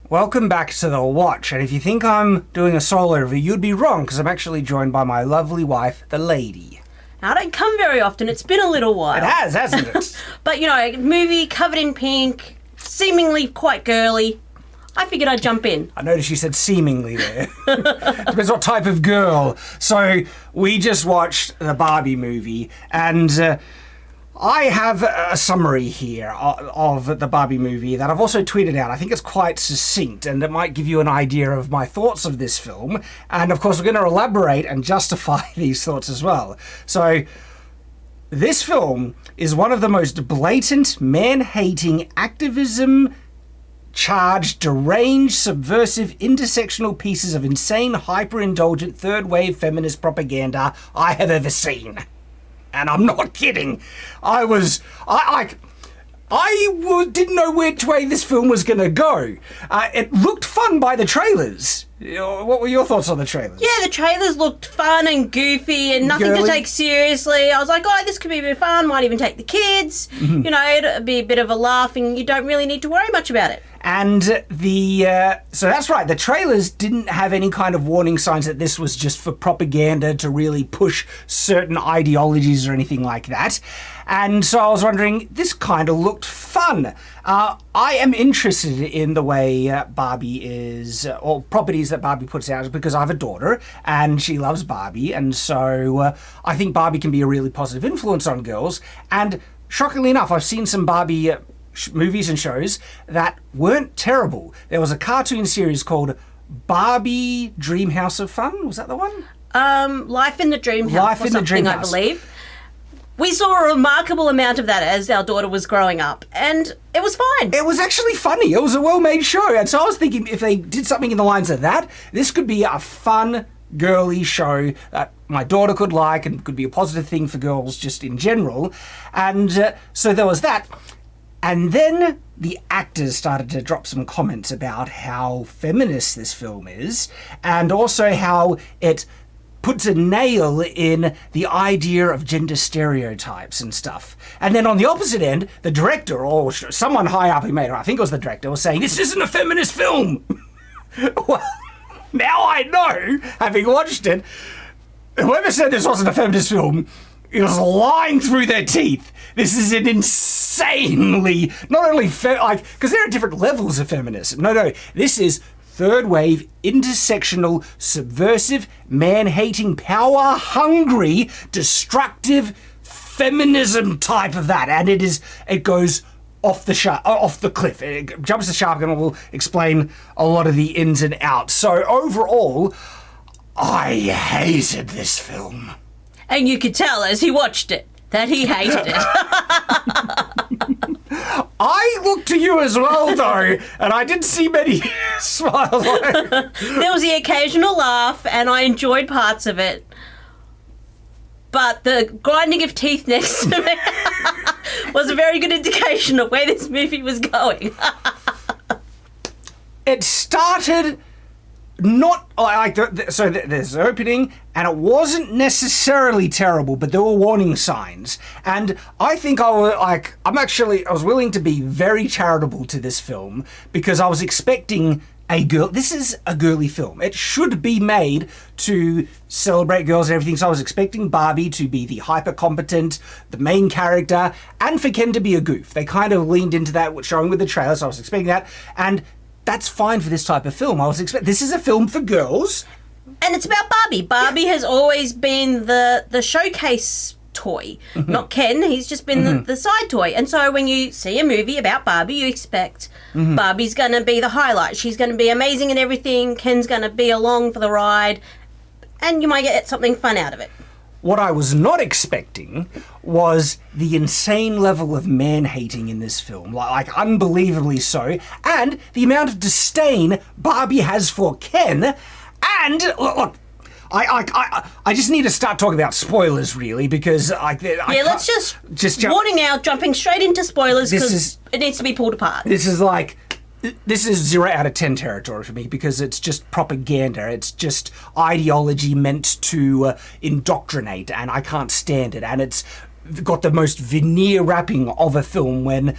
Welcome back to The Watch, and if you think I'm doing a solo review, you'd be wrong, because I'm actually joined by my lovely wife, the lady. I don't come very often, it's been a little while. It has, hasn't it? But, you know, movie covered in pink, seemingly quite girly. I figured I'd jump in. I noticed you said seemingly there. Depends what type of girl. So, we just watched the Barbie movie, and I have a summary here of the Barbie movie that I've also tweeted out. I think it's quite succinct, and it might give you an idea of my thoughts of this film. And, of course, we're going to elaborate and justify these thoughts as well. So, this film is one of the most blatant, man-hating, activism-charged, deranged, subversive, intersectional pieces of insane, hyper-indulgent, third-wave feminist propaganda I have ever seen. And I'm not kidding. I didn't know which way this film was going to go. It looked fun by the trailers. What were your thoughts on the trailers? Yeah, the trailers looked fun and goofy and nothing Girly. to take seriously. I was like, oh, this could be a bit of fun. Might even take the kids. Mm-hmm. You know, it'd be a bit of a laugh and you don't really need to worry much about it. And so that's right, the trailers didn't have any kind of warning signs that this was just for propaganda to really push certain ideologies or anything like that. And so I was wondering, this kind of looked fun. I am interested in the way Barbie is, or properties that Barbie puts out, because I have a daughter and she loves Barbie. And so I think Barbie can be a really positive influence on girls. And shockingly enough, I've seen some Barbie movies and shows that weren't terrible. There was a cartoon series called Barbie Dream House of Fun. Was that the one? Life in the Dream House or something, I believe. We saw a remarkable amount of that as our daughter was growing up, and it was fine. It was actually funny. It was a well-made show. And so I was thinking, if they did something in the lines of that, this could be a fun, girly show that my daughter could like and could be a positive thing for girls just in general. And so there was that. And then the actors started to drop some comments about how feminist this film is, and also how it puts a nail in the idea of gender stereotypes and stuff. And then on the opposite end, the director, or someone high up who made it, I think it was the director, was saying, this isn't a feminist film. Well, now I know, having watched it, whoever said this wasn't a feminist film, it was lying through their teeth. This is an insanely, not only, because there are different levels of feminism. No, this is third wave, intersectional, subversive, man-hating, power-hungry, destructive feminism type of that. And it goes off the cliff. It jumps the shark, and we'll explain a lot of the ins and outs. So overall, I hated this film. And you could tell as he watched it that he hated it. I looked to you as well, though, and I didn't see many smiles. There was the occasional laugh, and I enjoyed parts of it. But the grinding of teeth next to me was a very good indication of where this movie was going. It started not like so there's the opening, and it wasn't necessarily terrible, but there were warning signs. And I think I was willing to be very charitable to this film, because I was expecting this is a girly film. It should be made to celebrate girls and everything. So I was expecting Barbie to be the hyper-competent, the main character, and for Ken to be a goof. They kind of leaned into that, showing with the trailer, so I was expecting that. And that's fine for this type of film. This is a film for girls. And it's about Barbie. Barbie has always been the showcase toy, not Ken. He's just been the side toy. And so when you see a movie about Barbie, you expect Barbie's going to be the highlight. She's going to be amazing in everything. Ken's going to be along for the ride. And you might get something fun out of it. What I was not expecting was the insane level of man-hating in this film, like unbelievably so, and the amount of disdain Barbie has for Ken. And look, I just need to start talking about spoilers, really, because let's just jump. Warning out, jumping straight into spoilers, because it needs to be pulled apart. This is 0 out of 10 territory for me, because it's just propaganda. It's just ideology meant to indoctrinate, and I can't stand it. And it's got the most veneer wrapping of a film when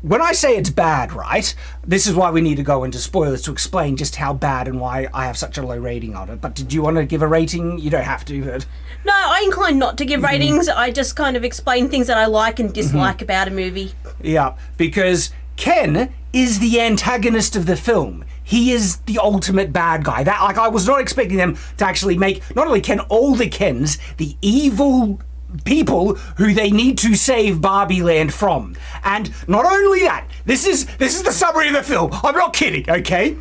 when I say it's bad, right, this is why we need to go into spoilers to explain just how bad and why I have such a low rating on it. But did you want to give a rating? You don't have to, but... No, I incline not to give ratings. I just kind of explain things that I like and dislike about a movie. Yeah, because Ken is the antagonist of the film. He is the ultimate bad guy. That, like, I was not expecting them to actually make not only Ken, all the Kens, the evil people who they need to save Barbie Land from. And not only that, this is the summary of the film. I'm not kidding, okay?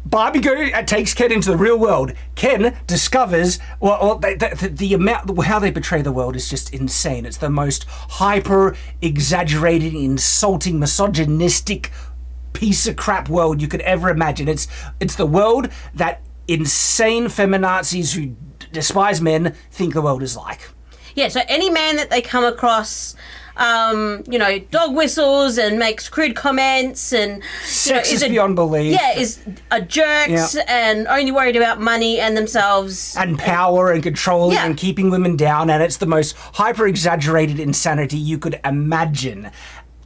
Barbie takes Ken into the real world. Ken discovers, the amount, how they portray the world is just insane. It's the most hyper, exaggerated, insulting, misogynistic piece of crap world you could ever imagine. It's the world that insane feminazis who despise men think the world is like. Yeah, so any man that they come across, dog whistles and makes crude comments and... Sexist beyond belief. Yeah, is a jerks and only worried about money and themselves. And power and controlling and keeping women down, and it's the most hyper-exaggerated insanity you could imagine.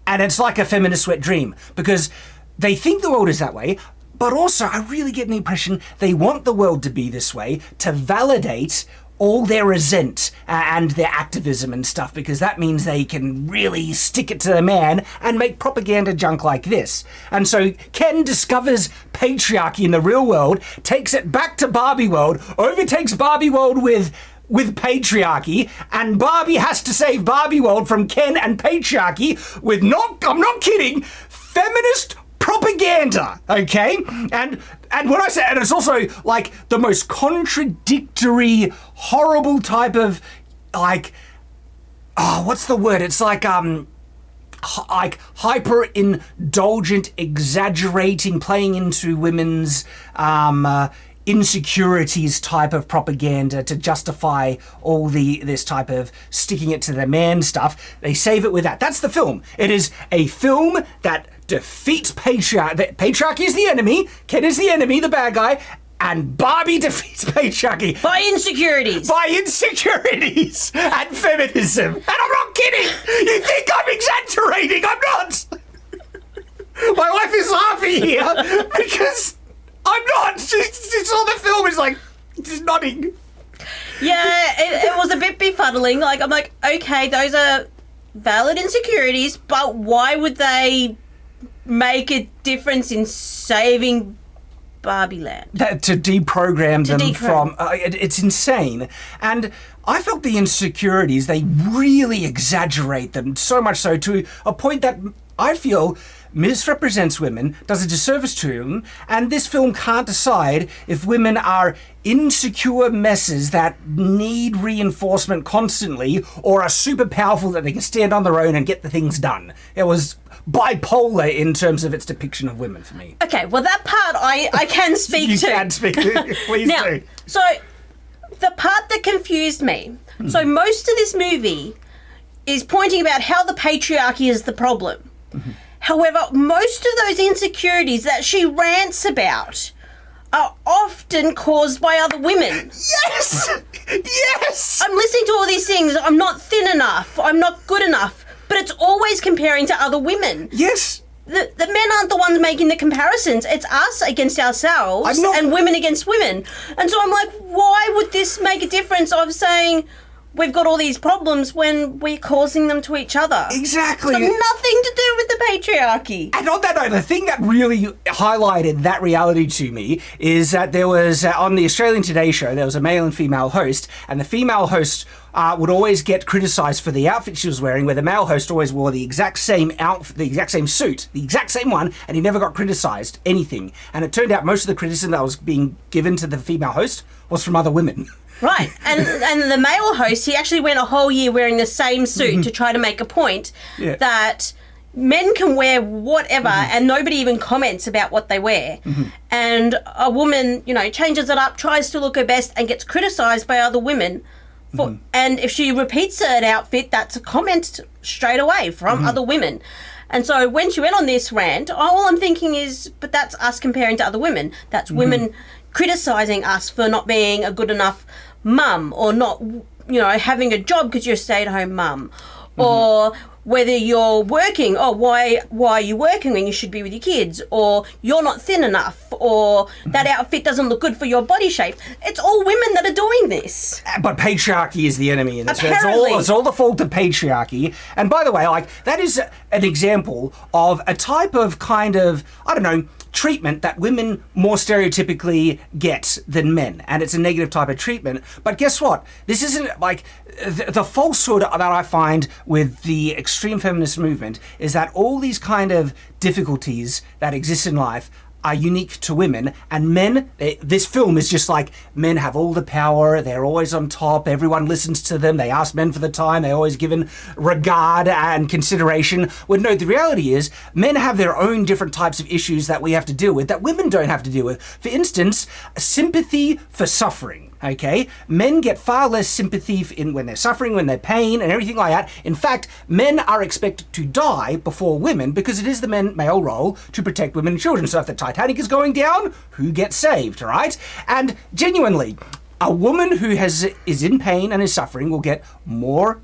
And it's like a feminist wet dream, because they think the world is that way, but also I really get the impression they want the world to be this way to validate all their resent and their activism and stuff, because that means they can really stick it to the man and make propaganda junk like this. And so Ken discovers patriarchy in the real world, takes it back to Barbie world, overtakes Barbie world with patriarchy, and Barbie has to save Barbie world from Ken and patriarchy with I'm not kidding, feminist propaganda, okay? And when I say, and it's also like the most contradictory, horrible type of, like, what's the word? It's like hyper indulgent, exaggerating, playing into women's insecurities type of propaganda to justify all this type of sticking it to the man stuff. They save it with that. That's the film. It is a film that defeats patriarchy. Patriarchy is the enemy, Ken is the enemy, the bad guy, and Barbie defeats patriarchy. By insecurities. By insecurities and feminism. And I'm not kidding! You think I'm exaggerating? I'm not! My wife is laughing here because I'm not! She saw the film, is like, just nodding. Yeah, it was a bit befuddling. Like, I'm like, okay, those are valid insecurities, but why would they make a difference in saving Barbie Land? To deprogram them from... it's insane. And I felt the insecurities, they really exaggerate them, so much so to a point that I feel misrepresents women, does a disservice to them, and this film can't decide if women are insecure messes that need reinforcement constantly or are super powerful that they can stand on their own and get the things done. It was bipolar in terms of its depiction of women for me. Okay, well that part I can speak to. You can speak to. Please now, do. So, the part that confused me, so most of this movie is pointing about how the patriarchy is the problem. However, most of those insecurities that she rants about are often caused by other women. Yes! Yes! I'm listening to all these things. I'm not thin enough. I'm not good enough. But it's always comparing to other women. Yes! The men aren't the ones making the comparisons. It's us against ourselves and women against women. And so I'm like, why would this make a difference of saying we've got all these problems when we're causing them to each other? Exactly. It's got nothing to do with the patriarchy. And on that note, the thing that really highlighted that reality to me is that there was, on the Australian Today show, there was a male and female host, and the female host would always get criticised for the outfit she was wearing, where the male host always wore the exact same outfit, the exact same suit, the exact same one, and he never got criticised, anything. And it turned out most of the criticism that was being given to the female host was from other women. Right, and the male host, he actually went a whole year wearing the same suit to try to make a point that men can wear whatever and nobody even comments about what they wear. And a woman, changes it up, tries to look her best and gets criticised by other women. And if she repeats an outfit, that's a comment straight away from other women. And so when she went on this rant, all I'm thinking is, but that's us comparing to other women. That's women criticising us for not being a good enough mum, or not, having a job because you're a stay-at-home mum, or whether you're working, why are you working when you should be with your kids? Or you're not thin enough, or that outfit doesn't look good for your body shape. It's all women that are doing this. But patriarchy is the enemy in this. Apparently. It's all the fault of patriarchy. And by the way, like, that is an example of a type of kind of, I don't know, treatment that women more stereotypically get than men, and it's a negative type of treatment. But guess what? This isn't like the falsehood that I find with the extreme feminist movement is that all these kind of difficulties that exist in life are unique to women, and men, this film is just like, men have all the power, they're always on top, everyone listens to them, they ask men for the time, they're always given regard and consideration. When no, the reality is, men have their own different types of issues that we have to deal with that women don't have to deal with. For instance, sympathy for suffering. Okay, men get far less sympathy when they're suffering, when they're pain, and everything like that. In fact, men are expected to die before women because it is the male role to protect women and children. So if the Titanic is going down, who gets saved, right? And genuinely, a woman who is in pain and is suffering will get more,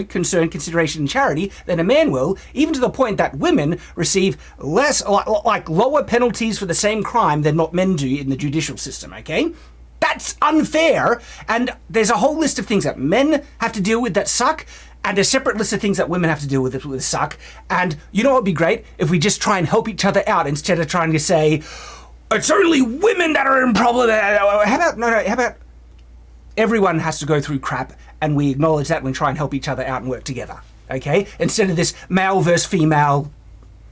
concern, consideration, and charity than a man will, even to the point that women receive less, like lower penalties for the same crime than what men do in the judicial system. Okay. That's unfair, and there's a whole list of things that men have to deal with that suck, and a separate list of things that women have to deal with that suck. And you know what would be great? If we just try and help each other out instead of trying to say, it's only women that are in problem. How about everyone has to go through crap, and we acknowledge that and try and help each other out and work together, okay? Instead of this male versus female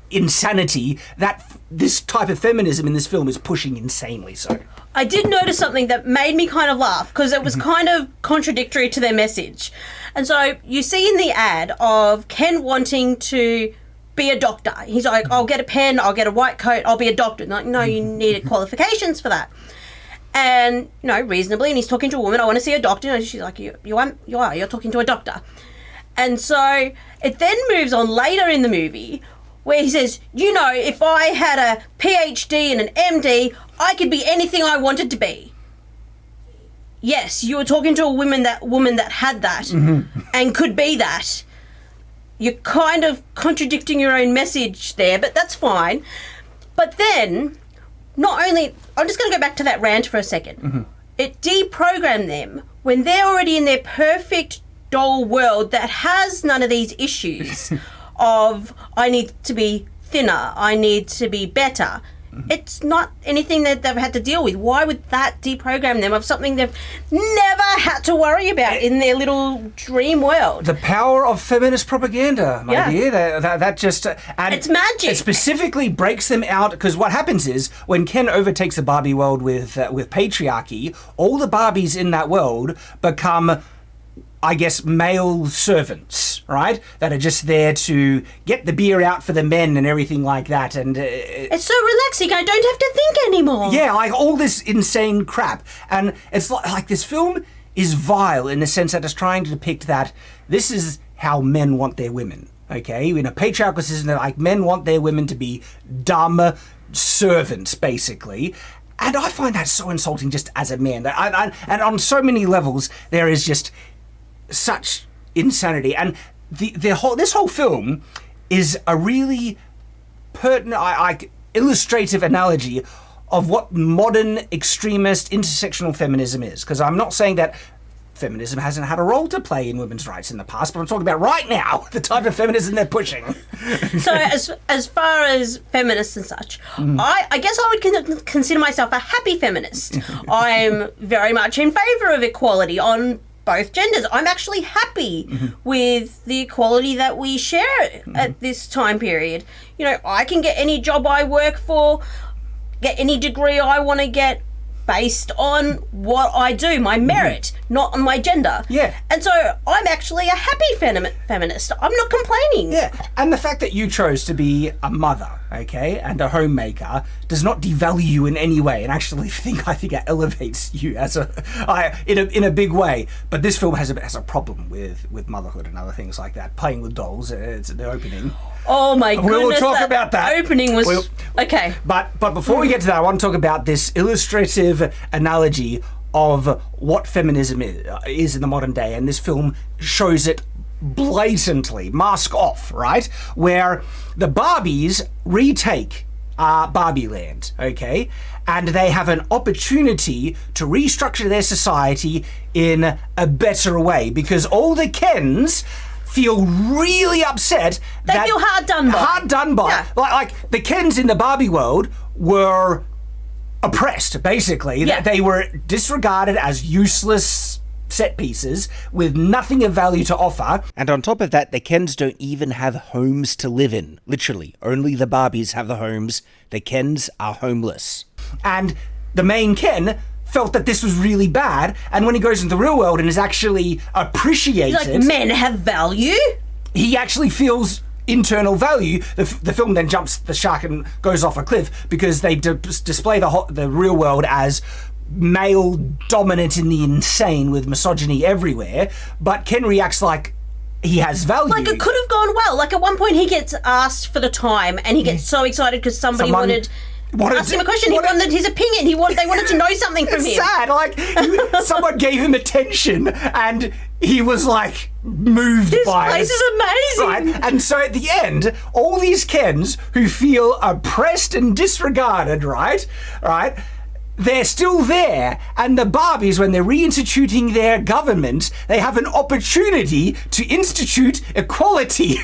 insanity that this type of feminism in this film is pushing insanely so. I did notice something that made me kind of laugh because it was kind of contradictory to their message. And so you see in the ad of Ken wanting to be a doctor. He's like, I'll get a pen, I'll get a white coat, I'll be a doctor. Like, no, you needed qualifications for that. And, reasonably, and he's talking to a woman, I want to see a doctor. And she's like, you're talking to a doctor. And so it then moves on later in the movie where he says, if I had a PhD and an MD, I could be anything I wanted to be. Yes, you were talking to a woman that had that and could be that. You're kind of contradicting your own message there, but that's fine. But then, I'm just going to go back to that rant for a second. It deprogrammed them when they're already in their perfect doll world that has none of these issues of, I need to be thinner, I need to be better. It's not anything that they've had to deal with. Why would that deprogram them of something they've never had to worry about in their little dream world? The power of feminist propaganda, my dear. That just... and it's magic. It specifically breaks them out, because what happens is, when Ken overtakes the Barbie world with patriarchy, all the Barbies in that world become, I guess, male servants, right? That are just there to get the beer out for the men and everything like that. And it's so relaxing. I don't have to think anymore. Yeah, like all this insane crap. And it's like this film is vile in the sense that it's trying to depict that this is how men want their women. Okay, in a patriarchal system, like men want their women to be dumb servants, basically. And I find that so insulting just as a man. And on so many levels, there is just such insanity. And this whole film is a really pertinent, illustrative analogy of what modern extremist intersectional feminism is. Because I'm not saying that feminism hasn't had a role to play in women's rights in the past, but I'm talking about right now, the type of feminism they're pushing. So as far as feminists and such, I guess I would consider myself a happy feminist. I'm very much in favour of equality on both genders. I'm actually happy with the equality that we share at this time period. I can get any job I work for, get any degree I want to get based on what I do, my merit, not on my gender. Yeah. And so I'm actually a happy feminist. I'm not complaining. Yeah. And the fact that you chose to be a mother, okay, and a homemaker does not devalue you in any way, and actually I think it elevates you as in a big way. But this film has a problem with motherhood and other things like that. Playing with dolls, it's the opening. Oh my goodness! We will talk about that. Opening was okay. But before we get to that, I want to talk about this illustrative analogy of what feminism is in the modern day, and this film shows it blatantly mask off, right? Where the Barbies retake Barbie Land, okay? And they have an opportunity to restructure their society in a better way, because all the Kens feel really upset. They feel hard done by. Hard done by. Yeah. Like the Kens in the Barbie world were oppressed, basically. Yeah. They were disregarded as useless set pieces with nothing of value to offer. And on top of that, the Kens don't even have homes to live in. Literally, only the Barbies have the homes. The Kens are homeless. And the main Ken felt that this was really bad, and when he goes into the real world and is actually appreciated... He's like, men have value? He actually feels internal value. The film then jumps the shark and goes off a cliff because they display the real world as male dominant and the insane with misogyny everywhere, but Ken reacts like he has value. Like, it could have gone well. Like, at one point he gets asked for the time and he gets so excited because somebody wanted ask him a question. He wanted his opinion. They wanted to know something from him. Sad. Like, someone gave him attention and he was like moved by it. This place is amazing. Right? And so at the end, all these Kens who feel oppressed and disregarded, right? They're still there, and the Barbies, when they're reinstituting their government, they have an opportunity to institute equality,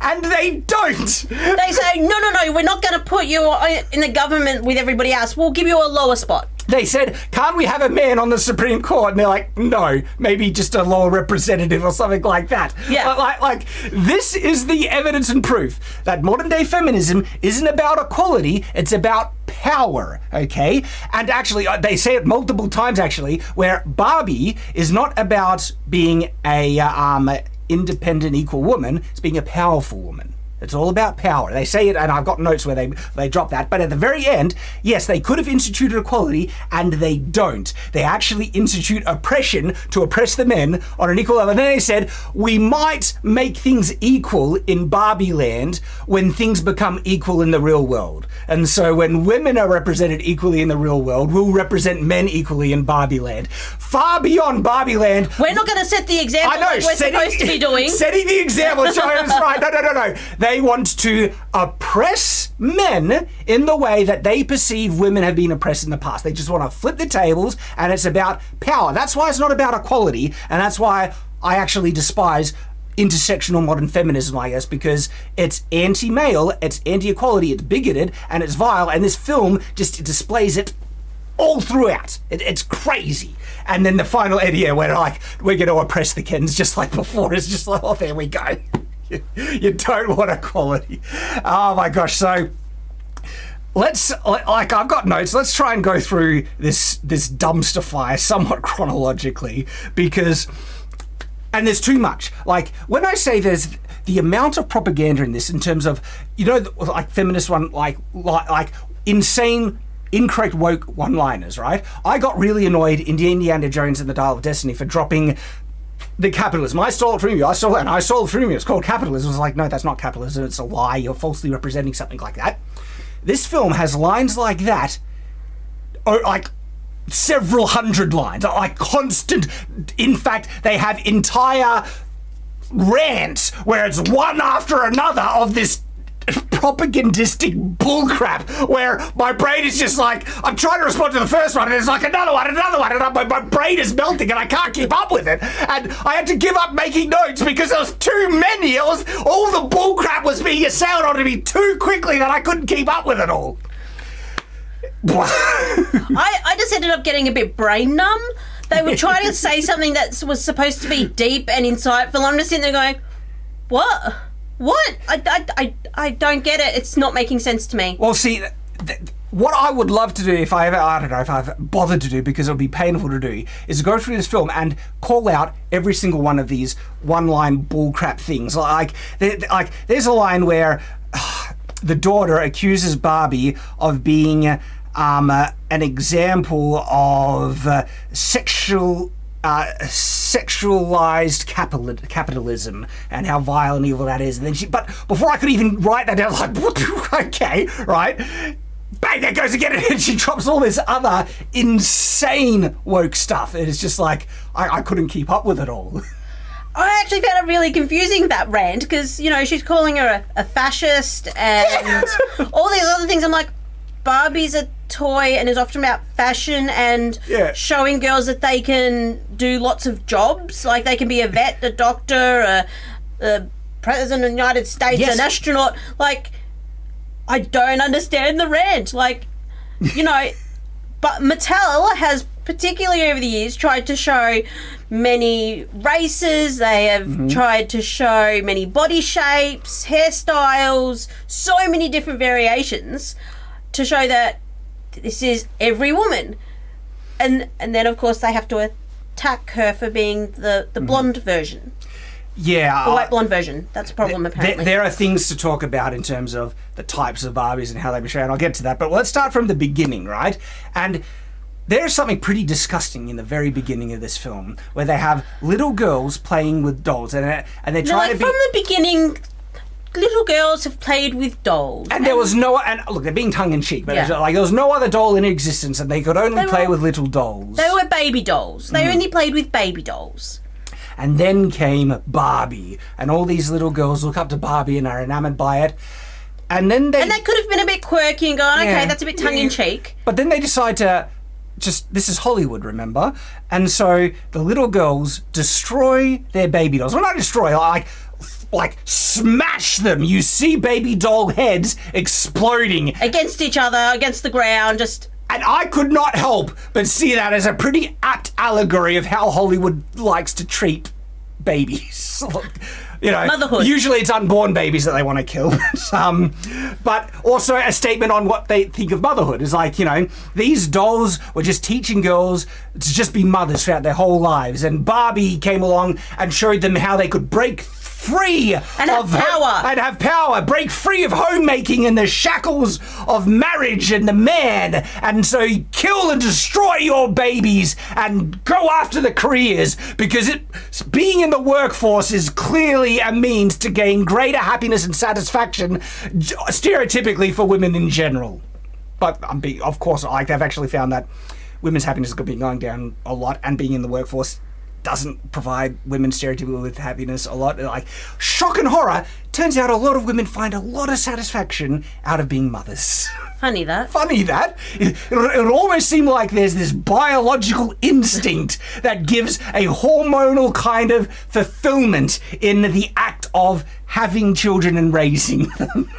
and they don't. They say, no, we're not going to put you in the government with everybody else. We'll give you a lower spot. They said, can't we have a man on the Supreme Court? And they're like, no, maybe just a lower representative or something like that. Yeah. Like this is the evidence and proof that modern day feminism isn't about equality, it's about power, okay? And actually, they say it multiple times, actually, where Barbie is not about being a independent, equal woman, it's being a powerful woman. It's all about power. They say it, and I've got notes where they drop that. But at the very end, yes, they could have instituted equality, and they don't. They actually institute oppression to oppress the men on an equal level. And then they said, we might make things equal in Barbie Land when things become equal in the real world. And so when women are represented equally in the real world, we'll represent men equally in Barbie Land. Far beyond Barbie Land. We're not going to set the example like we're supposed to be doing. Setting the example, so I was right. No. They want to oppress men in the way that they perceive women have been oppressed in the past. They just want to flip the tables, and it's about power. That's why it's not about equality, and that's why I actually despise intersectional modern feminism, I guess, because it's anti-male, it's anti-equality, it's bigoted, and it's vile, and this film just displays it all throughout. It's crazy. And then the final idea where we're going to oppress the Kens just like before, it's just like, oh, there we go. You don't want equality. Oh my gosh. So I've got notes. Let's try and go through this dumpster fire somewhat chronologically, and there's too much. Like, when I say there's the amount of propaganda in this in terms of, like feminist one, like insane, incorrect woke one-liners, right? I got really annoyed in Indiana Jones and the Dial of Destiny for dropping the capitalism. I stole it from you. I stole it from you. It's called capitalism. It's like, no, that's not capitalism. It's a lie. You're falsely representing something like that. This film has lines like that, like several hundred lines, like constant. In fact, they have entire rants where it's one after another of this propagandistic bullcrap where my brain is just like, I'm trying to respond to the first one and it's like another one, and my brain is melting and I can't keep up with it, and I had to give up making notes because there was too many. All the bullcrap was being assailed onto me too quickly that I couldn't keep up with it all. I just ended up getting a bit brain numb. They were trying to say something that was supposed to be deep and insightful. I'm just sitting there going, what? I don't get it. It's not making sense to me. Well, see, what I would love to do if I've bothered to do, because it would be painful to do, is go through this film and call out every single one of these one-line bullcrap things. Like there's a line where the daughter accuses Barbie of being an example of sexualized capitalism and how vile and evil that is. And then but before I could even write that down, I was like, okay, right? Bang, there goes again, and she drops all this other insane woke stuff. It is just like, I couldn't keep up with it all. I actually found it really confusing, that rant, because, you know, she's calling her a fascist and all these other things. I'm like, Barbie's a toy and is often about fashion and showing girls that they can do lots of jobs. Like, they can be a vet, a doctor, a president of the United States, an astronaut. Like, I don't understand the rant. Like, you know, but Mattel has, particularly over the years, tried to show many races. They have tried to show many body shapes, hairstyles, so many different variations to show that this is every woman. And then, of course, they have to attack her for being the blonde version. Yeah. The white blonde version. That's a problem, apparently. There are things to talk about in terms of the types of Barbies and how they portray, and I'll get to that. But let's start from the beginning, right? And there's something pretty disgusting in the very beginning of this film, where they have little girls playing with dolls, and they're trying to be... From the beginning, little girls have played with dolls. And there was no... And look, they're being tongue-in-cheek, but like there was no other doll in existence, and they could only play with little dolls. They were baby dolls. They only played with baby dolls. And then came Barbie, and all these little girls look up to Barbie and are enamored by it. And then they... And they could have been a bit quirky and gone, okay, that's a bit tongue-in-cheek. But then they decide to... this is Hollywood, remember? And so the little girls destroy their baby dolls. Well, not destroy, like smash them. You see baby doll heads exploding. Against each other, against the ground, just... And I could not help but see that as a pretty apt allegory of how Hollywood likes to treat babies. You know, motherhood. Usually it's unborn babies that they want to kill. But also a statement on what they think of motherhood. Is like, you know, these dolls were just teaching girls to just be mothers throughout their whole lives. And Barbie came along and showed them how they could break free and have power, break free of homemaking and the shackles of marriage and the man, and so kill and destroy your babies and go after the careers, because being in the workforce is clearly a means to gain greater happiness and satisfaction, stereotypically for women in general. But of course, I've actually found that women's happiness has been going down a lot, and being in the workforce doesn't provide women stereotypically with happiness a lot. Like, shock and horror, turns out a lot of women find a lot of satisfaction out of being mothers. Funny that. It almost seems like there's this biological instinct that gives a hormonal kind of fulfillment in the act of having children and raising them.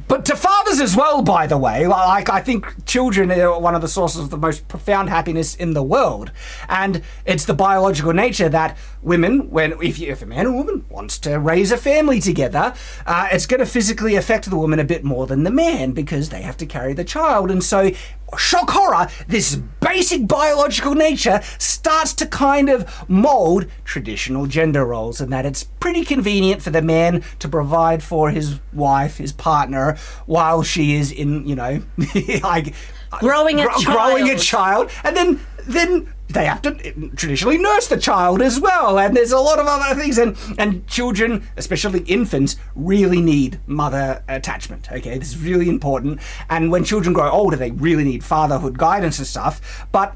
But to fathers as well, by the way, like, I think children are one of the sources of the most profound happiness in the world. And it's the biological nature that women, if a man and woman wants to raise a family together, it's going to physically affect the woman a bit more than the man, because they have to carry the child. And so, shock horror, this basic biological nature starts to kind of mold traditional gender roles, and that it's pretty convenient for the man to provide for his wife, his partner, while she is in, you know, like growing a child, and then they have to traditionally nurse the child as well, and there's a lot of other things, and children, especially infants, really need mother attachment. Okay, this is really important, and when children grow older, they really need fatherhood guidance and stuff. But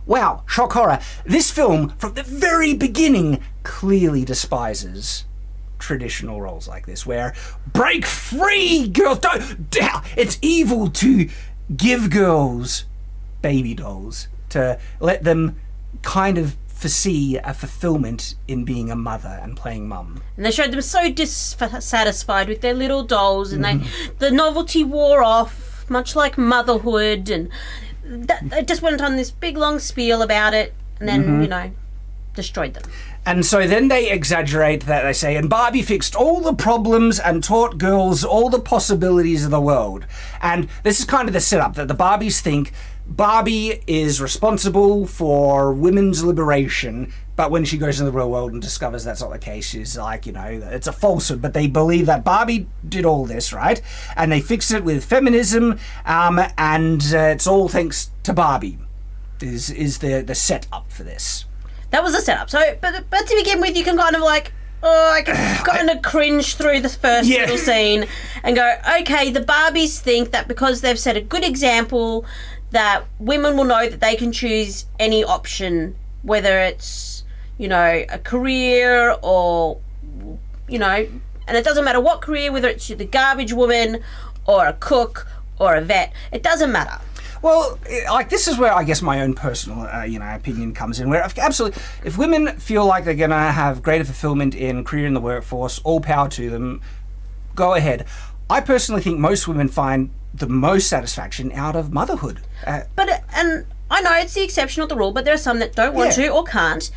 wow, shock horror, this film from the very beginning clearly despises traditional roles like this, where break free, girls, it's evil to give girls baby dolls, to let them kind of foresee a fulfillment in being a mother and playing mum. And they showed them so dissatisfied with their little dolls, and the novelty wore off, much like motherhood, and they just went on this big long spiel about it, and then, you know, destroyed them. And so then they exaggerate that, they say, and Barbie fixed all the problems and taught girls all the possibilities of the world. And this is kind of the setup, that the Barbies think Barbie is responsible for women's liberation, but when she goes into the real world and discovers that's not the case, she's like, you know, it's a falsehood. But they believe that Barbie did all this, right? And they fix it with feminism, and it's all thanks to Barbie, is the setup for this. That was the setup. So, but to begin with, you can kind of like, I can kind of cringe through the first little scene and go, okay, the Barbies think that because they've set a good example, that women will know that they can choose any option, whether it's, you know, a career or, you know, and it doesn't matter what career, whether it's the garbage woman or a cook or a vet, it doesn't matter. Well, like, this is where I guess my own personal, opinion comes in. Where absolutely, if women feel like they're going to have greater fulfillment in career in the workforce, all power to them. Go ahead. I personally think most women find the most satisfaction out of motherhood. And I know it's the exception, not the rule, but there are some that don't want to or can't,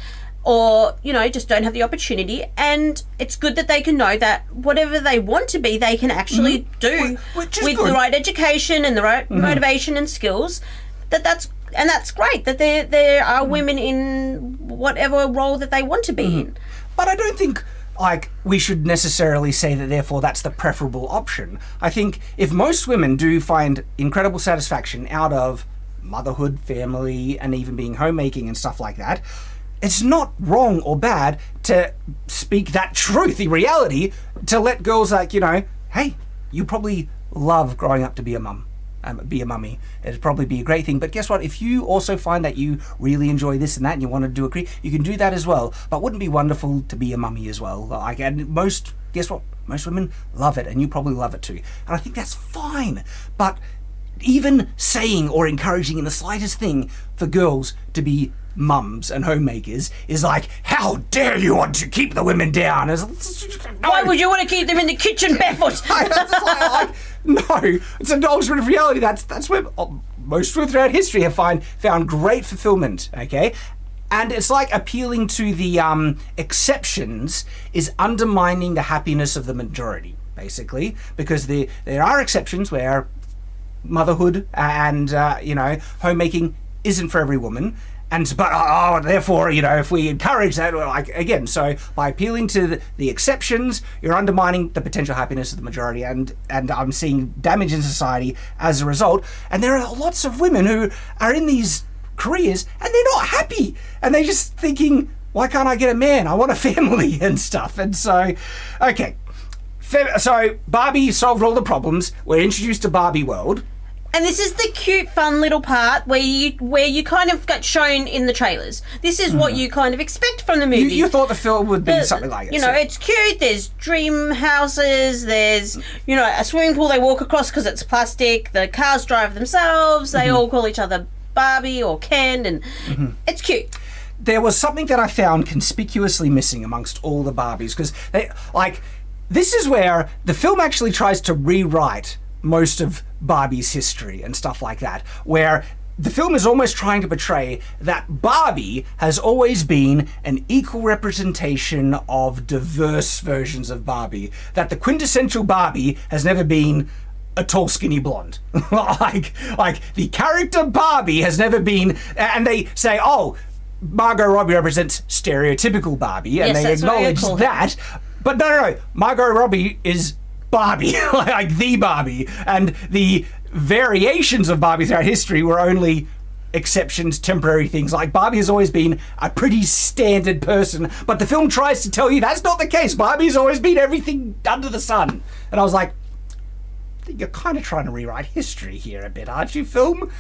or, you know, just don't have the opportunity. And it's good that they can know that whatever they want to be, they can actually do with the right education and the right motivation and skills. That's great that there are women in whatever role that they want to be in. But I don't think, like, we should necessarily say that therefore that's the preferable option. I think if most women do find incredible satisfaction out of motherhood, family, and even being homemaking and stuff like that, it's not wrong or bad to speak that truth, the reality, to let girls, like, you know, hey, you probably love growing up to be a mum, be a mummy. It'd probably be a great thing. But guess what? If you also find that you really enjoy this and that and you want to do a career, you can do that as well. But wouldn't it be wonderful to be a mummy as well? Like, and guess what? Most women love it, and you probably love it too. And I think that's fine. But even saying or encouraging in the slightest thing for girls to be mums and homemakers is like, how dare you want to keep the women down? Why would you want to keep them in the kitchen barefoot? No, it's an acknowledgement of reality. That's where most women throughout history have found great fulfillment, okay? And it's like appealing to the exceptions is undermining the happiness of the majority, basically, because there are exceptions where motherhood and homemaking isn't for every woman. But therefore, you know, if we encourage that, like, again, so by appealing to the exceptions, you're undermining the potential happiness of the majority, and I'm seeing damage in society as a result. And there are lots of women who are in these careers and they're not happy, and they're just thinking, why can't I get a man? I want a family and stuff. And so, okay, so Barbie solved all the problems. We're introduced to Barbie world. And this is the cute, fun little part where you kind of got shown in the trailers. This is what you kind of expect from the movie. You thought the film would be something like it. You know, it's cute. There's dream houses. There's, you know, a swimming pool they walk across because it's plastic. The cars drive themselves. They all call each other Barbie or Ken, and it's cute. There was something that I found conspicuously missing amongst all the Barbies, because this is where the film actually tries to rewrite most of Barbie's history and stuff like that, where the film is almost trying to portray that Barbie has always been an equal representation of diverse versions of Barbie, that the quintessential Barbie has never been a tall, skinny blonde. like the character Barbie has never been, and they say, oh, Margot Robbie represents stereotypical Barbie, and they acknowledge that. But no, Margot Robbie is Barbie, like the Barbie, and the variations of Barbie throughout history were only exceptions, temporary things. Like, Barbie has always been a pretty standard person, but the film tries to tell you that's not the case. Barbie's always been everything under the sun. And I was like, you're kind of trying to rewrite history here a bit, aren't you, film?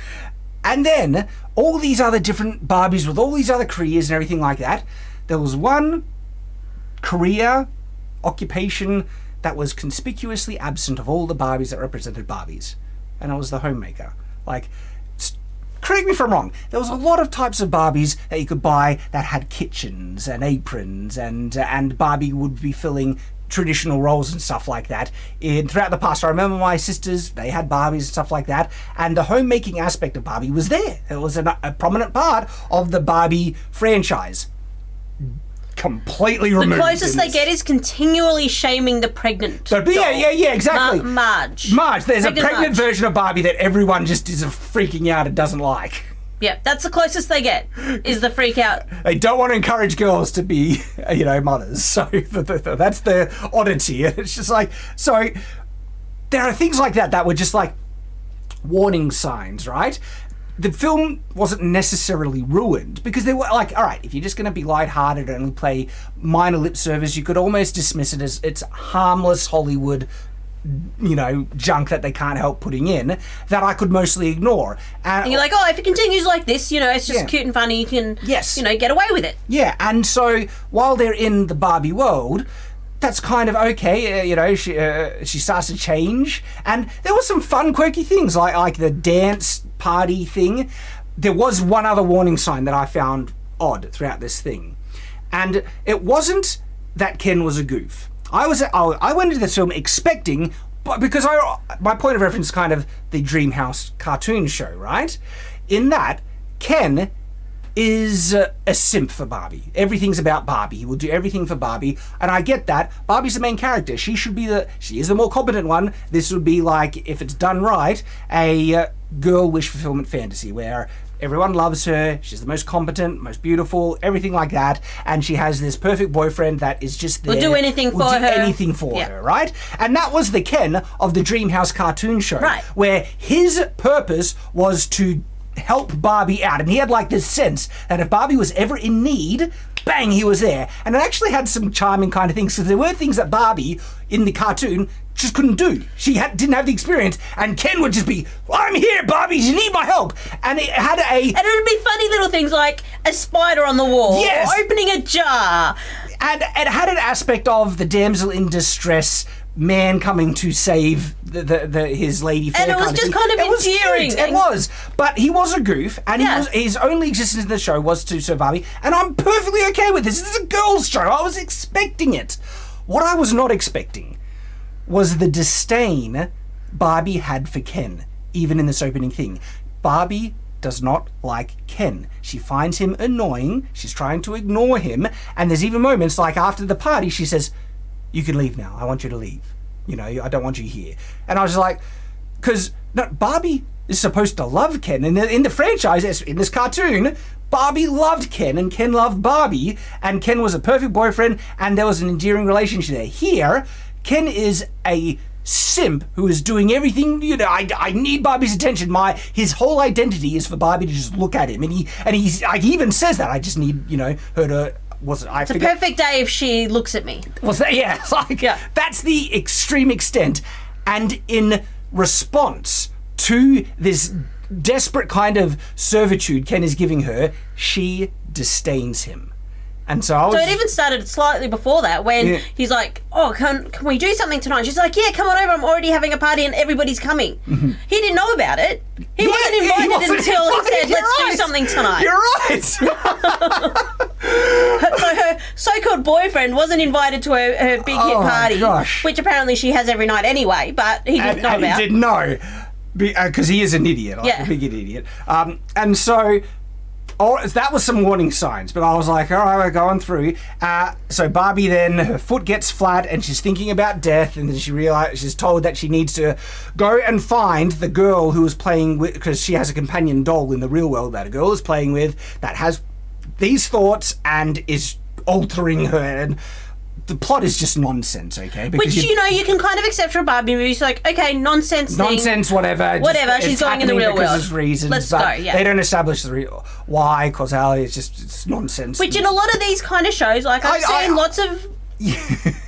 And then all these other different Barbies with all these other careers and everything like that. There was one career, occupation, that was conspicuously absent of all the Barbies that represented Barbies, and it was the homemaker. Like, correct me if I'm wrong, there was a lot of types of Barbies that you could buy that had kitchens and aprons, and Barbie would be filling traditional roles and stuff like that throughout the past. I remember my sisters, they had Barbies and stuff like that, and the homemaking aspect of Barbie was there. It was a prominent part of the Barbie franchise. Completely removed. The closest they get is continually shaming the pregnant doll. Yeah, exactly. Marge. There's a pregnant version of Barbie that everyone just is freaking out and doesn't like. Yep, that's the closest they get, is the freak out. They don't want to encourage girls to be, mothers. So that's the oddity. It's just like, so there are things like that were just like warning signs, right? The film wasn't necessarily ruined because they were like, all right, if you're just going to be lighthearted and play minor lip service, you could almost dismiss it as it's harmless Hollywood junk that they can't help putting in, that I could mostly ignore. And you're like, oh, if it continues like this, it's just cute and funny, you can, get away with it. Yeah, and so while they're in the Barbie world, that's kind of okay. She starts to change, and there were some fun, quirky things like the dance party thing. There was one other warning sign that I found odd throughout this thing, and it wasn't that Ken was a goof. I went into this film expecting, but because my point of reference is kind of the Dreamhouse cartoon show, right? In that, Ken is a simp for Barbie. Everything's about Barbie. He will do everything for Barbie, and I get that. Barbie's the main character. She is the more competent one. This would be like, if it's done right, a girl wish fulfillment fantasy where everyone loves her, she's the most competent, most beautiful, everything like that, and she has this perfect boyfriend that is just there. Will do anything for her, right? And that was the Ken of the Dreamhouse cartoon show, right, where his purpose was to help Barbie out, and he had like this sense that if Barbie was ever in need, bang, he was there. And it actually had some charming kind of things, because there were things that Barbie in the cartoon just couldn't do. She didn't have the experience, and Ken would just be, I'm here, Barbie, you need my help. And it had and it would be funny little things like a spider on the wall, yes, or opening a jar. And it had an aspect of the damsel in distress, man coming to save his lady fair, and it was just kind of endearing. It was, but he was a goof, and his only existence in the show was to serve Barbie, and I'm perfectly okay with this. This is a girls' show. I was expecting it. What I was not expecting was the disdain Barbie had for Ken, even in this opening thing. Barbie does not like Ken. She finds him annoying. She's trying to ignore him, and there's even moments like after the party, she says, you can leave now. I want you to leave. I don't want you here. And I was like, because Barbie is supposed to love Ken. In the franchise, in this cartoon, Barbie loved Ken and Ken loved Barbie, and Ken was a perfect boyfriend, and there was an endearing relationship there. Here, Ken is a simp who is doing everything. I need Barbie's attention. His whole identity is for Barbie to just look at him, and he even says that I just need her to. It's a perfect day if she looks at me. Was that? Yeah, that's the extreme extent. And in response to this desperate kind of servitude Ken is giving her, she disdains him. And so it even started slightly before that when he's like, oh, can we do something tonight? She's like, yeah, come on over. I'm already having a party and everybody's coming. Mm-hmm. He didn't know about it. He wasn't invited until he said, let's do something tonight. You're right. So her so-called boyfriend wasn't invited to her big hit party, which apparently she has every night anyway, but he didn't know about. He didn't know because he is an idiot, a big idiot. And so... that was some warning signs, but I was like, all right, we're going through. So Barbie then, her foot gets flat and she's thinking about death, and then she's told that she needs to go and find the girl who was playing with, because she has a companion doll in the real world that a girl is playing with that has these thoughts and is altering her. And the plot is just nonsense, okay? Because which, you can kind of accept for a Barbie movie. It's like, okay, nonsense, whatever. Whatever, she's going in the real world. Of reasons, let's go, They don't establish the real why, causality. It's nonsense. Which in a lot of these kind of shows, like I've seen lots of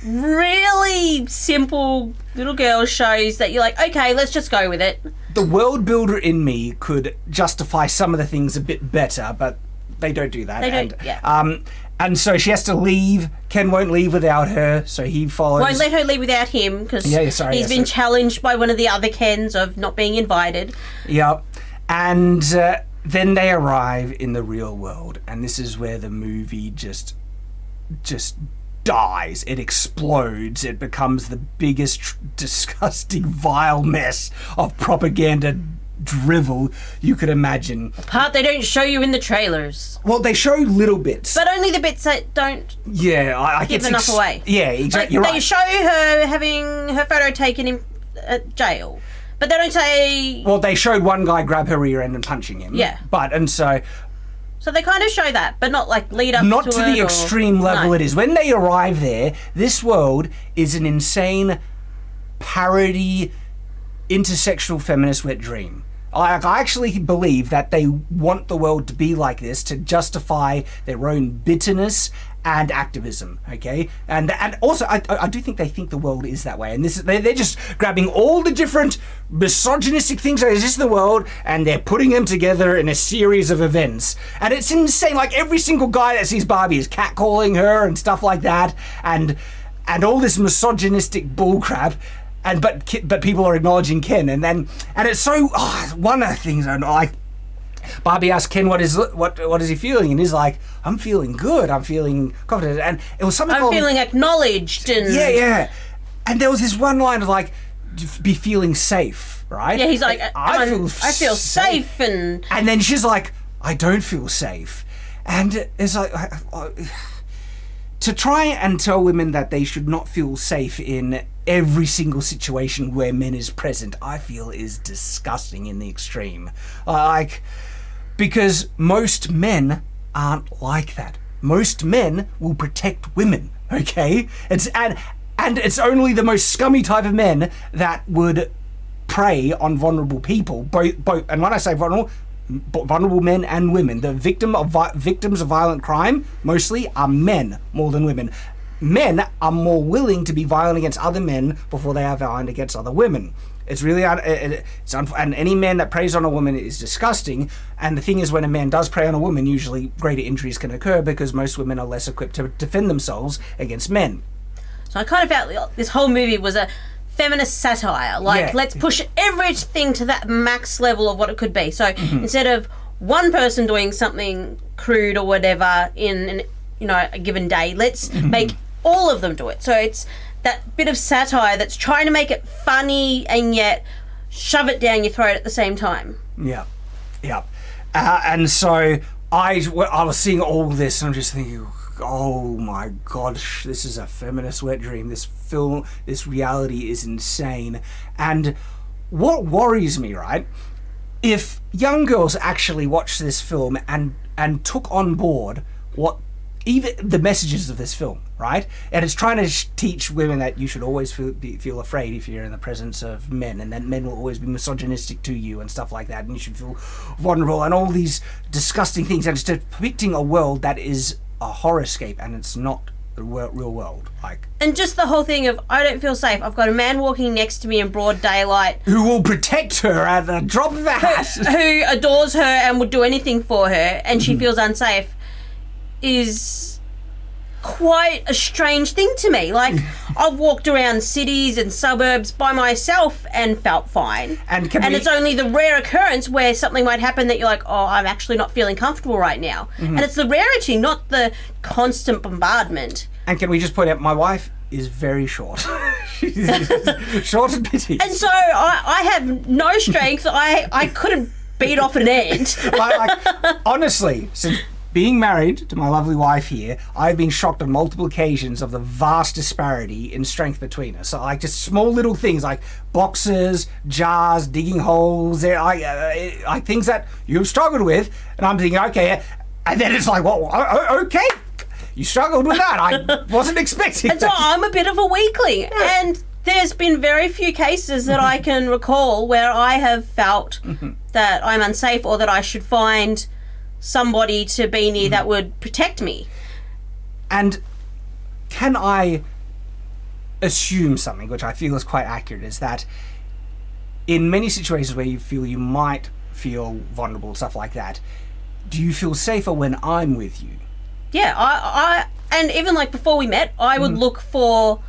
really simple little girl shows that you're like, okay, let's just go with it. The world builder in me could justify some of the things a bit better, but they don't do that. They don't, and so she has to leave. Ken won't leave without her, so he follows. Won't let her leave without him because he's been challenged by one of the other Kens of not being invited. Yep. And then they arrive in the real world, and this is where the movie just dies. It explodes. It becomes the biggest, disgusting, vile mess of propaganda drivel you could imagine. The part they don't show you in the trailers. Well, they show little bits, but only the bits that don't I give enough away. Yeah, exactly. Like, they show her having her photo taken in jail, but they don't say. Well, they showed one guy grab her rear end and punching him. Yeah, so they kind of show that, but not like lead up not to the extreme level. No. It is when they arrive there. This world is an insane parody intersectional feminist wet dream. I actually believe that they want the world to be like this to justify their own bitterness and activism, okay? And also, I do think they think the world is that way. And they're just grabbing all the different misogynistic things that exist in the world and they're putting them together in a series of events. And it's insane. Like, every single guy that sees Barbie is catcalling her and stuff like that. And all this misogynistic bullcrap. But people are acknowledging Ken. And it's so... one of the things I like... Barbie asked Ken what is he feeling, and he's like, I'm feeling good, I'm feeling confident, and it was something I'm feeling acknowledged, and yeah, and there was this one line of like, be feeling safe, right? Yeah, he's like, I feel safe, and then she's like, I don't feel safe, and it's like, to try and tell women that they should not feel safe in every single situation where men is present, I feel is disgusting in the extreme. Because most men aren't like that. Most men will protect women, okay? And it's only the most scummy type of men that would prey on vulnerable people. Both, and when I say vulnerable men and women, the victims of violent crime mostly are men more than women. Men are more willing to be violent against other men before they are violent against other women. It's really, and any man that preys on a woman is disgusting. And the thing is, when a man does prey on a woman, usually greater injuries can occur because most women are less equipped to defend themselves against men. So I kind of felt this whole movie was a feminist satire. Like, let's push everything to that max level of what it could be. So instead of one person doing something crude or whatever in a given day, let's make all of them do it. So it's that bit of satire that's trying to make it funny and yet shove it down your throat at the same time. Yeah. And so I was seeing all this and I'm just thinking, oh my gosh, this is a feminist wet dream. This film, this reality is insane. And what worries me, right, if young girls actually watched this film and took on board even the messages of this film, right? And it's trying to teach women that you should always feel afraid if you're in the presence of men, and that men will always be misogynistic to you and stuff like that, and you should feel vulnerable and all these disgusting things. And it's depicting a world that is a horrorscape, and it's not the real world. And just the whole thing of, I don't feel safe. I've got a man walking next to me in broad daylight who will protect her at the drop of a hat, who adores her and would do anything for her, and she feels unsafe, is quite a strange thing to me. Like, I've walked around cities and suburbs by myself and felt fine. And it's only the rare occurrence where something might happen that you're like, oh, I'm actually not feeling comfortable right now. And it's the rarity, not the constant bombardment. And can we just point out, my wife is very short. She's short and petite. And so I have no strength. I couldn't beat off an ant. Honestly, since being married to my lovely wife here, I've been shocked on multiple occasions of the vast disparity in strength between us. So just small little things like boxes, jars, digging holes, like things that you've struggled with, and I'm thinking, okay, and then it's like, well, okay, you struggled with that. I wasn't expecting and that. So I'm a bit of a weakling, and there's been very few cases that I can recall where I have felt that I'm unsafe or that I should find somebody to be near that would protect me. And can I assume something, which I feel is quite accurate, is that in many situations where you feel you might feel vulnerable, stuff like that, do you feel safer when I'm with you? Yeah, I and even like before we met, I would look for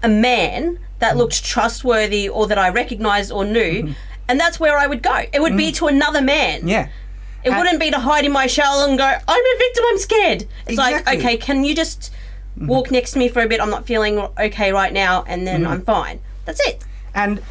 a man that looked trustworthy or that I recognised or knew, and that's where I would go. It would be to another man. Yeah. It wouldn't be to hide in my shell and go, I'm a victim, I'm scared. It's like, okay, can you just walk next to me for a bit? I'm not feeling okay right now, and then I'm fine. That's it. And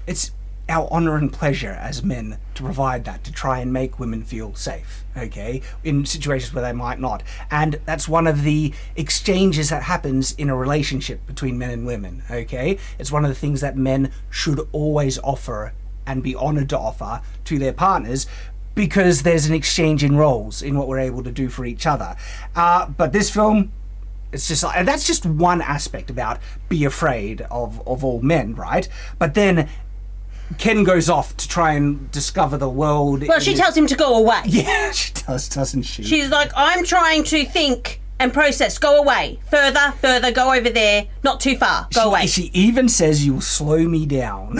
it's our honour and pleasure as men to provide that, to try and make women feel safe, okay, in situations where they might not. And that's one of the exchanges that happens in a relationship between men and women, okay? It's one of the things that men should always offer and be honoured to offer to their partners, because there's an exchange in roles in what we're able to do for each other. But this film, it's just like, and that's just one aspect about be afraid of all men, right? But then Ken goes off to try and discover the world. Well, she tells him to go away. Yeah, she does, doesn't she? She's like, I'm trying to think and process. Go away. Further, go over there. Not too far. Go away. She even says, you'll slow me down.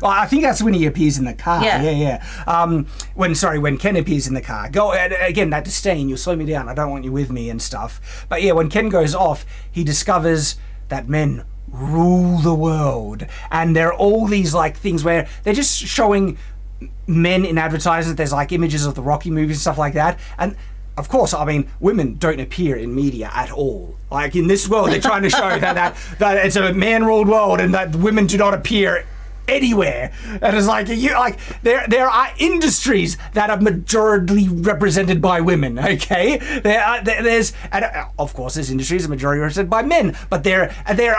Well, I think that's when he appears in the car. Yeah. When Ken appears in the car. Go, again, that disdain, you'll slow me down. I don't want you with me and stuff. But yeah, when Ken goes off, he discovers that men rule the world. And there are all these like things where they're just showing men in advertisements. There's like images of the Rocky movies and stuff like that. And of course, I mean, women don't appear in media at all. Like in this world, they're trying to show that it's a man-ruled world and that women do not appear anywhere. And it's like there are industries that are majority represented by women. Okay, there's of course there's industries that are majority represented by men, but they're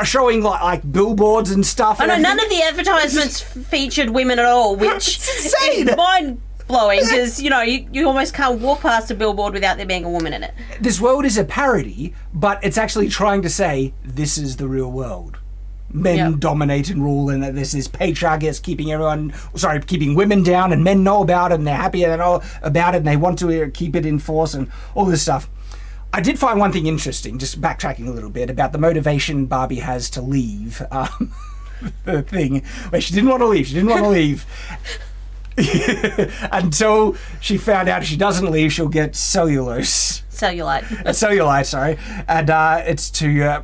showing like billboards and stuff. I know none of the advertisements featured women at all, which it's insane. Is mind-blowing because you almost can't walk past a billboard without there being a woman in it. This world is a parody, but it's actually trying to say this is the real world. Men dominate and rule, and that this is patriarchy that's keeping women down, and men know about it, and they're happy they know about it, and they want to keep it in force, and all this stuff. I did find one thing interesting, just backtracking a little bit, about the motivation Barbie has to leave the thing, where she didn't want to leave. Until she found out if she doesn't leave, she'll get cellulite, sorry. And it's to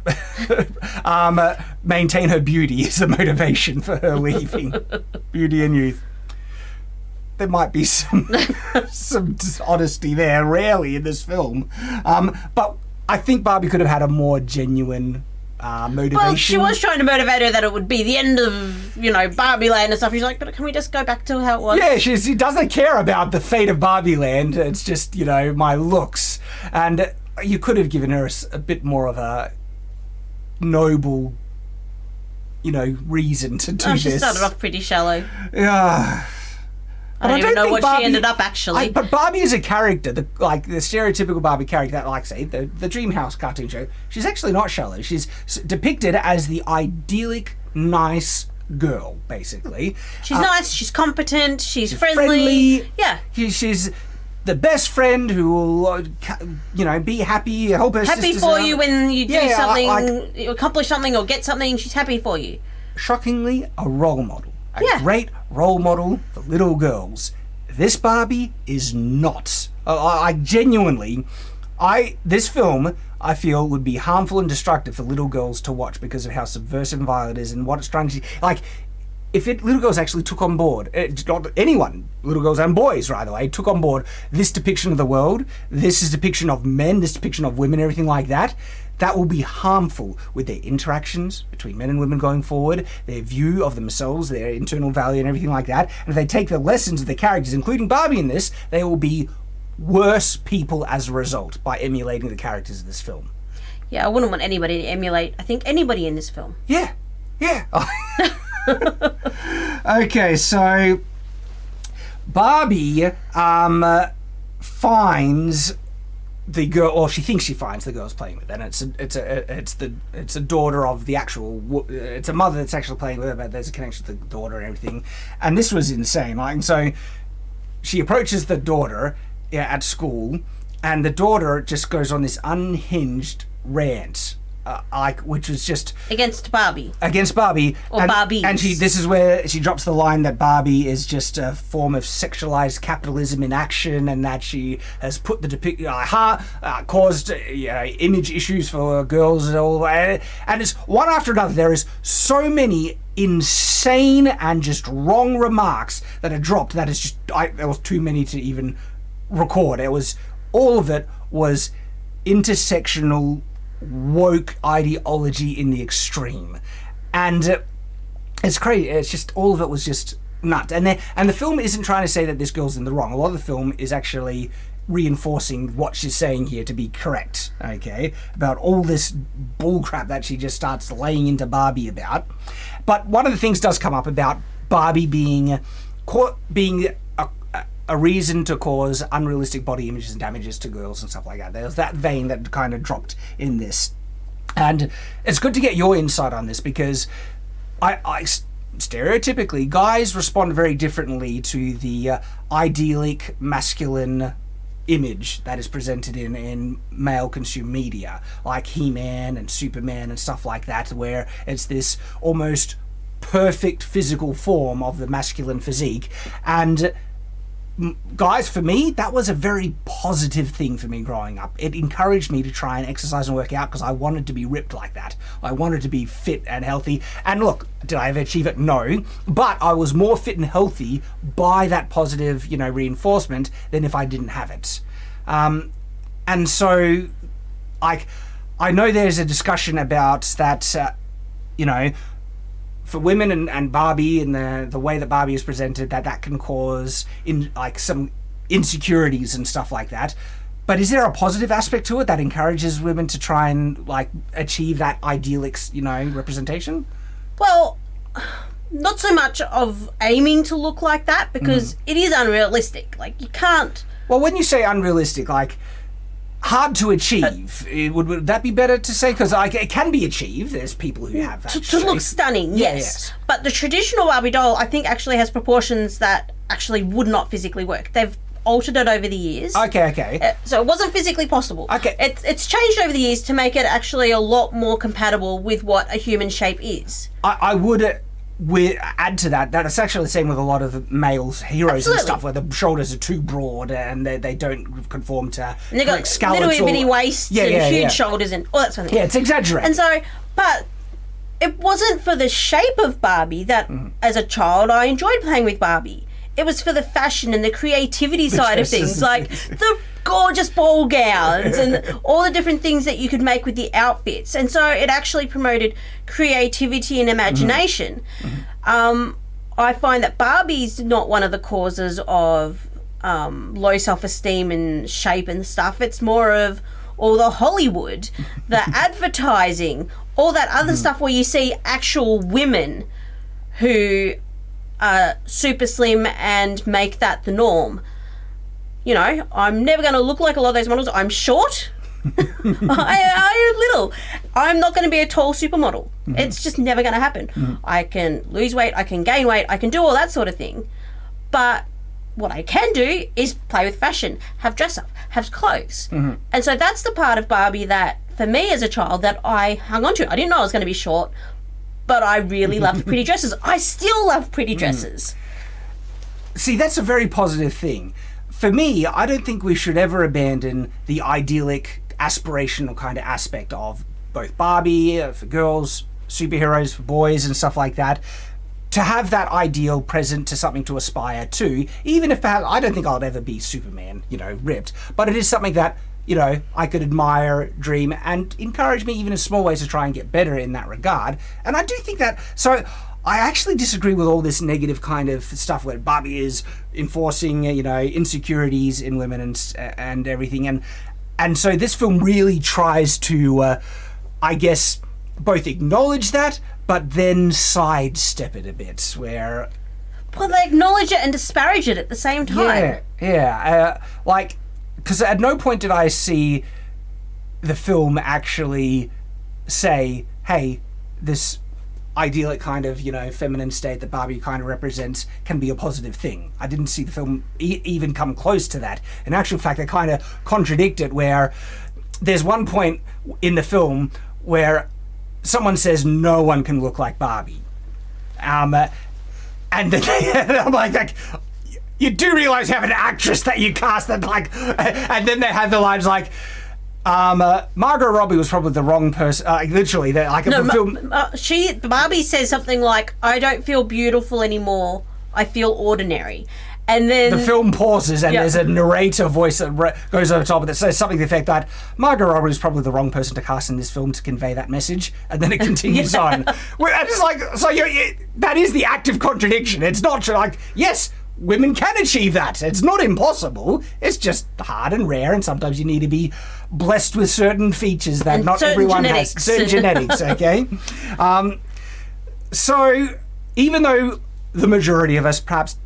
maintain her beauty is the motivation for her leaving. Beauty and youth. There might be some dishonesty there, rarely in this film. But I think Barbie could have had a more genuine motivation. Well, she was trying to motivate her that it would be the end of, Barbie Land and stuff. She's like, but can we just go back to how it was? Yeah, she doesn't care about the fate of Barbie Land. It's just, my looks. And you could have given her a bit more of a noble, reason to do this. She started off pretty shallow. Yeah. I don't even know what she ended up actually. But Barbie is a character, the stereotypical Barbie character, that, like, say, the Dreamhouse cartoon show. She's actually not shallow. She's depicted as the idyllic, nice girl, basically. She's nice. She's competent. She's friendly. Yeah. She's the best friend who will, be happy, help her happy sisters for out. you when you do something, accomplish something, or get something. She's happy for you. Shockingly, a role model. A great role model for little girls. This Barbie is not. This film, I feel, would be harmful and destructive for little girls to watch because of how subversive and violent it is and what it's trying to... if little girls actually took on board, not anyone, little girls and boys, by the way, took on board this depiction of the world, this is depiction of men, this depiction of women, everything like that, that will be harmful with their interactions between men and women going forward, their view of themselves, their internal value and everything like that. And if they take the lessons of the characters, including Barbie in this, they will be worse people as a result by emulating the characters of this film. Yeah, I wouldn't want anybody to emulate, I think, anybody in this film. Yeah. Okay, so Barbie finds the girl, or she thinks she finds the girl's playing with, and it's a daughter of the actual. It's a mother that's actually playing with her, but there's a connection to the daughter and everything. And this was insane. And so she approaches the daughter at school, and the daughter just goes on this unhinged rant. Which was just against Barbie, or Barbies. And this is where she drops the line that Barbie is just a form of sexualized capitalism in action, and that she has put caused image issues for girls and all. And it's one after another. There is so many insane and just wrong remarks that are dropped that is just there was too many to even record. All of it was intersectional woke ideology in the extreme, and it's crazy. It's just all of it was just nuts. And the film isn't trying to say that this girl's in the wrong. A lot of the film is actually reinforcing what she's saying here to be correct. Okay, about all this bullcrap that she just starts laying into Barbie about. But one of the things does come up about Barbie being a reason to cause unrealistic body images and damages to girls and stuff like that. There's that vein that kind of dropped in this. And it's good to get your insight on this, because stereotypically, guys respond very differently to the idyllic masculine image that is presented in male consumed media, like He-Man and Superman and stuff like that, where it's this almost perfect physical form of the masculine physique. And guys, for me, that was a very positive thing for me growing up. It encouraged me to try and exercise and work out because I wanted to be ripped like that. I wanted to be fit and healthy. And look, did I ever achieve it? No. But I was more fit and healthy by that positive, reinforcement than if I didn't have it. And so, I know there's a discussion about that, for women and Barbie and the way that Barbie is presented, that can cause some insecurities and stuff like that. But is there a positive aspect to it that encourages women to try and achieve that idyllic, representation? Well, not so much of aiming to look like that, because it is unrealistic. You can't. Well, when you say unrealistic, hard to achieve, would that be better to say? Because it can be achieved. There's people who have that to look stunning, yes. But the traditional Barbie doll, I think, actually has proportions that actually would not physically work. They've altered it over the years. Okay. So it wasn't physically possible. Okay. It's changed over the years to make it actually a lot more compatible with what a human shape is. I would add to that it's actually the same with a lot of male heroes. Absolutely. And stuff, where the shoulders are too broad and they don't conform to and they've got little bitty waists and huge shoulders and all that sort of thing. Yeah, it's exaggerated. And so, but it wasn't for the shape of Barbie that, as a child, I enjoyed playing with Barbie. It was for the fashion and the creativity side of things, like the gorgeous ball gowns and all the different things that you could make with the outfits. And so it actually promoted creativity and imagination. I find that Barbie's not one of the causes of low self-esteem and shape and stuff. It's more of all the Hollywood, the advertising, all that other stuff where you see actual women who are super slim and make that the norm. I'm never going to look like a lot of those models. I'm short. I'm little. I'm not going to be a tall supermodel. It's just never going to happen. I can lose weight, I can gain weight, I can do all that sort of thing. But what I can do is play with fashion, have dress up, have clothes. And so that's the part of Barbie that, for me as a child, that I hung on to. I didn't know I was going to be short, but I really loved pretty dresses. I still love pretty dresses. See, that's a very positive thing. For me, I don't think we should ever abandon the idyllic, aspirational kind of aspect of both Barbie, for girls, superheroes for boys and stuff like that. To have that ideal present to something to aspire to, even if perhaps, I don't think I'll ever be Superman, ripped, but it is something that, I could admire, dream, and encourage me even in small ways to try and get better in that regard. And I do think that, so I actually disagree with all this negative kind of stuff where Barbie is enforcing, insecurities in women and everything. And so this film really tries to, I guess, both acknowledge that, but then sidestep it a bit, where... Well, they acknowledge it and disparage it at the same time. Yeah. Because at no point did I see the film actually say, hey, this idyllic kind of, feminine state that Barbie kind of represents can be a positive thing. I didn't see the film even come close to that. In actual fact, they kind of contradict it, where there's one point in the film where someone says no one can look like Barbie. And then I'm like, you do realize you have an actress that you cast that and then they have the lines like, Margot Robbie was probably the wrong person. Literally, Barbie says something like, "I don't feel beautiful anymore. I feel ordinary." And then the film pauses, and there's a narrator voice that goes over top of it that says something to the effect that Margot Robbie is probably the wrong person to cast in this film to convey that message. And then it continues on. And it's like, that is the active contradiction. It's not yes, women can achieve that. It's not impossible. It's just hard and rare, and sometimes you need to be blessed with certain features that not everyone has. Certain genetics, okay? So, even though the majority of us perhaps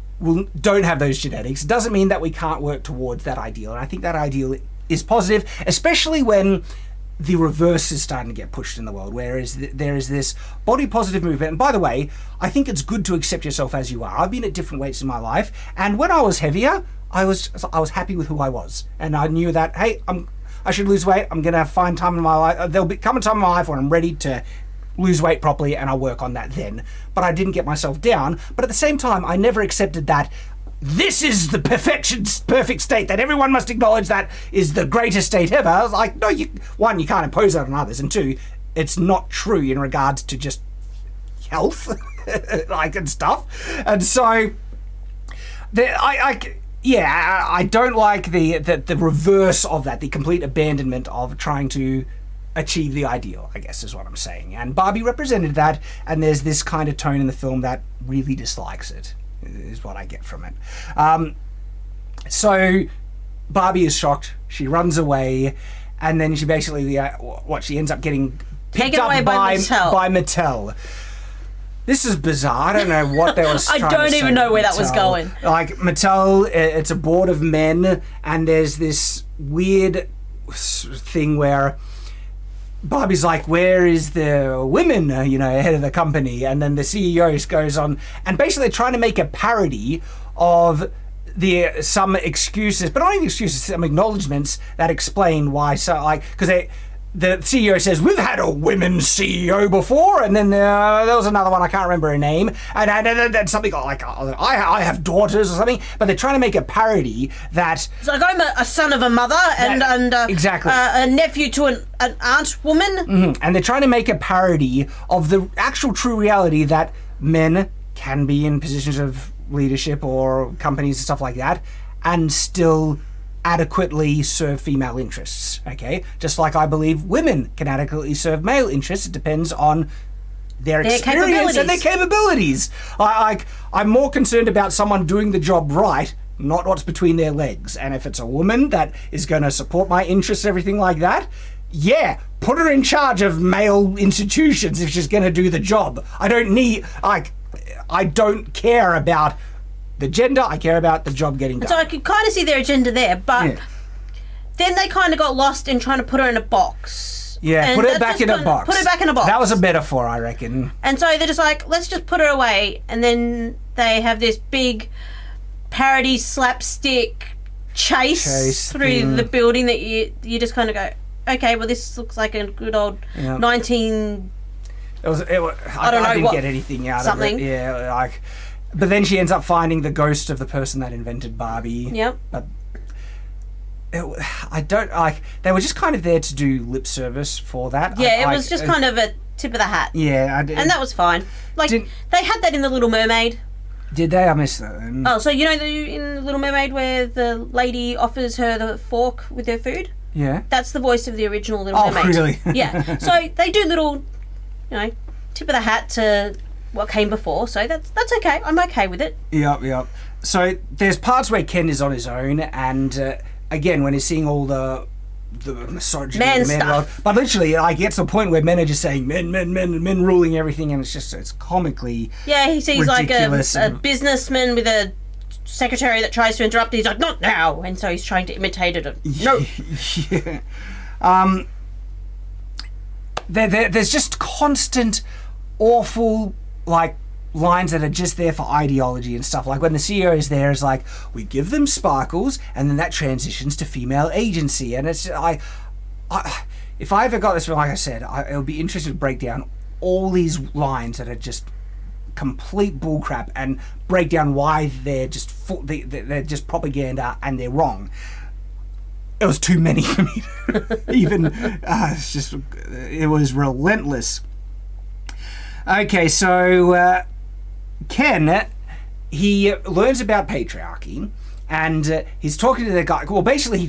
don't have those genetics, it doesn't mean that we can't work towards that ideal. And I think that ideal is positive, especially when the reverse is starting to get pushed in the world, whereas there is this body positive movement. And by the way, I think it's good to accept yourself as you are. I've been at different weights in my life, and when I was heavier, I was happy with who I was, and I knew that, hey, I should lose weight. I'm gonna find time in my life. There'll come a time in my life when I'm ready to lose weight properly, and I'll work on that then. But I didn't get myself down. But at the same time, I never accepted that this is the perfect state, that everyone must acknowledge that is the greatest state ever. I was like, no, one, you can't impose that on others, and two, it's not true in regards to just health, like, and stuff. And so, I don't like the reverse of that, the complete abandonment of trying to achieve the ideal, I guess is what I'm saying. And Barbie represented that, and there's this kind of tone in the film that really dislikes it, is what I get from it. So Barbie is shocked. She runs away, and then she basically, she ends up getting picked up by Mattel. This is bizarre. I don't know what they was trying to say. I don't even know where that was going. Like, Mattel, it's a board of men, and there's this weird thing where Barbie's like, where is the women, head of the company? And then the CEO goes on, and basically trying to make a parody of some excuses, but not even excuses, some acknowledgements that explain why. So, like, because the CEO says, we've had a women's CEO before, and then there was another one, I can't remember her name, and something like, I have daughters or something, but they're trying to make a parody that... It's like, I'm a son of a mother and exactly. A nephew to an aunt woman. Mm-hmm. And they're trying to make a parody of the actual true reality that men can be in positions of leadership or companies and stuff like that, and still adequately serve female interests, okay? Just like I believe women can adequately serve male interests. It depends on their experience and their capabilities. I'm more concerned about someone doing the job right, not what's between their legs. And if it's a woman that is going to support my interests, everything like that, yeah, put her in charge of male institutions if she's going to do the job. I don't care about the gender, I care about the job getting done. So I could kind of see their agenda there, but then they kind of got lost in trying to put her in a box. Yeah, and put her back in a box. Put her back in a box. That was a metaphor, I reckon. And so they're just like, let's just put her away. And then they have this big parody slapstick chase through the building that you just kind of go, okay, well, this looks like a good old 19... I didn't get anything out of it. Yeah, but then she ends up finding the ghost of the person that invented Barbie. Yep. But they were just kind of there to do lip service for that. Yeah, it was just kind of a tip of the hat. Yeah, and that was fine. Like, they had that in The Little Mermaid. Did they? I missed that. Oh, so in The Little Mermaid where the lady offers her the fork with her food? Yeah. That's the voice of the original Little Mermaid. Oh, really? Yeah. So they do little, tip of the hat to what came before. So that's okay. I'm okay with it. Yep. So there's parts where Ken is on his own, and again, when he's seeing all the misogyny, man stuff. But literally, it gets to a point where men are just saying men ruling everything, and it's comically he sees ridiculous like a businessman with a secretary that tries to interrupt. He's like, not now, and so he's trying to imitate it. No. Yeah. There's just constant awful lines that are just there for ideology and stuff. Like when the CEO is there, is like, we give them sparkles, and then that transitions to female agency. And it's if I ever got this, like I said, it would be interesting to break down all these lines that are just complete bullcrap and break down why they're just they're just propaganda and they're wrong. It was too many for me to even. It was relentless. Okay, so Ken, he learns about patriarchy, and he's talking to the guy. Well, basically, he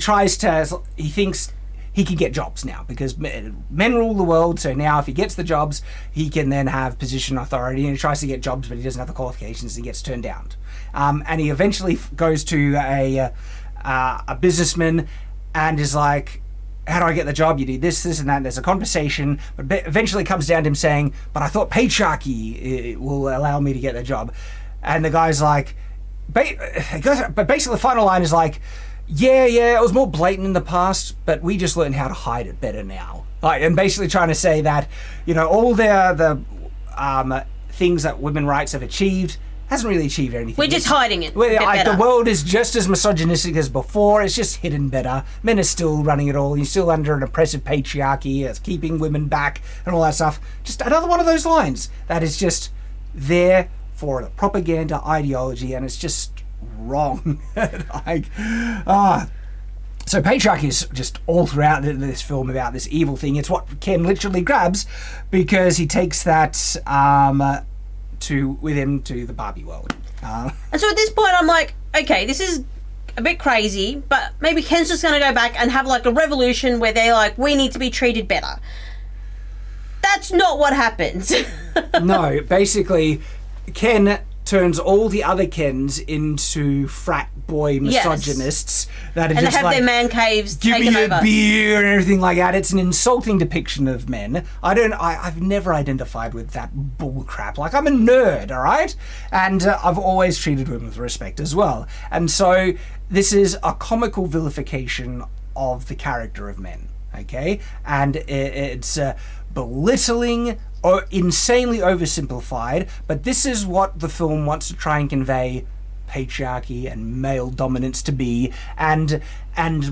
thinks he can get jobs now because men rule the world. So now, if he gets the jobs, he can then have position authority. And he tries to get jobs, but he doesn't have the qualifications. And he gets turned down. And he eventually goes to a businessman and is like, how do I get the job? You do this, and that. And there's a conversation, but eventually it comes down to him saying, but I thought patriarchy will allow me to get the job. And the guy's like, but basically the final line is like, Yeah, it was more blatant in the past, but we just learned how to hide it better now. Like, and basically trying to say that, all the things that women's rights have achieved hasn't really achieved anything. We're just hiding it. The world is just as misogynistic as before. It's just hidden better. Men are still running it all. You're still under an oppressive patriarchy. It's keeping women back and all that stuff. Just another one of those lines that is just there for a propaganda ideology, and it's just wrong. So patriarchy is just all throughout this film about this evil thing. It's what Ken literally grabs because he takes that with him to the Barbie world. And so at this point I'm like, okay, this is a bit crazy, but maybe Ken's just going to go back and have like a revolution where they're like, we need to be treated better. That's not what happens. No, basically Ken turns all the other Kens into frat boy misogynists that are and just they have like, their man caves give taken me over. a beer and everything like that. It's an insulting depiction of men. I've never identified with that bull crap. Like, I'm a nerd, all right? And I've always treated women with respect as well. And so this is a comical vilification of the character of men, okay? And it's belittling or insanely oversimplified, but this is what the film wants to try and convey patriarchy and male dominance to be, and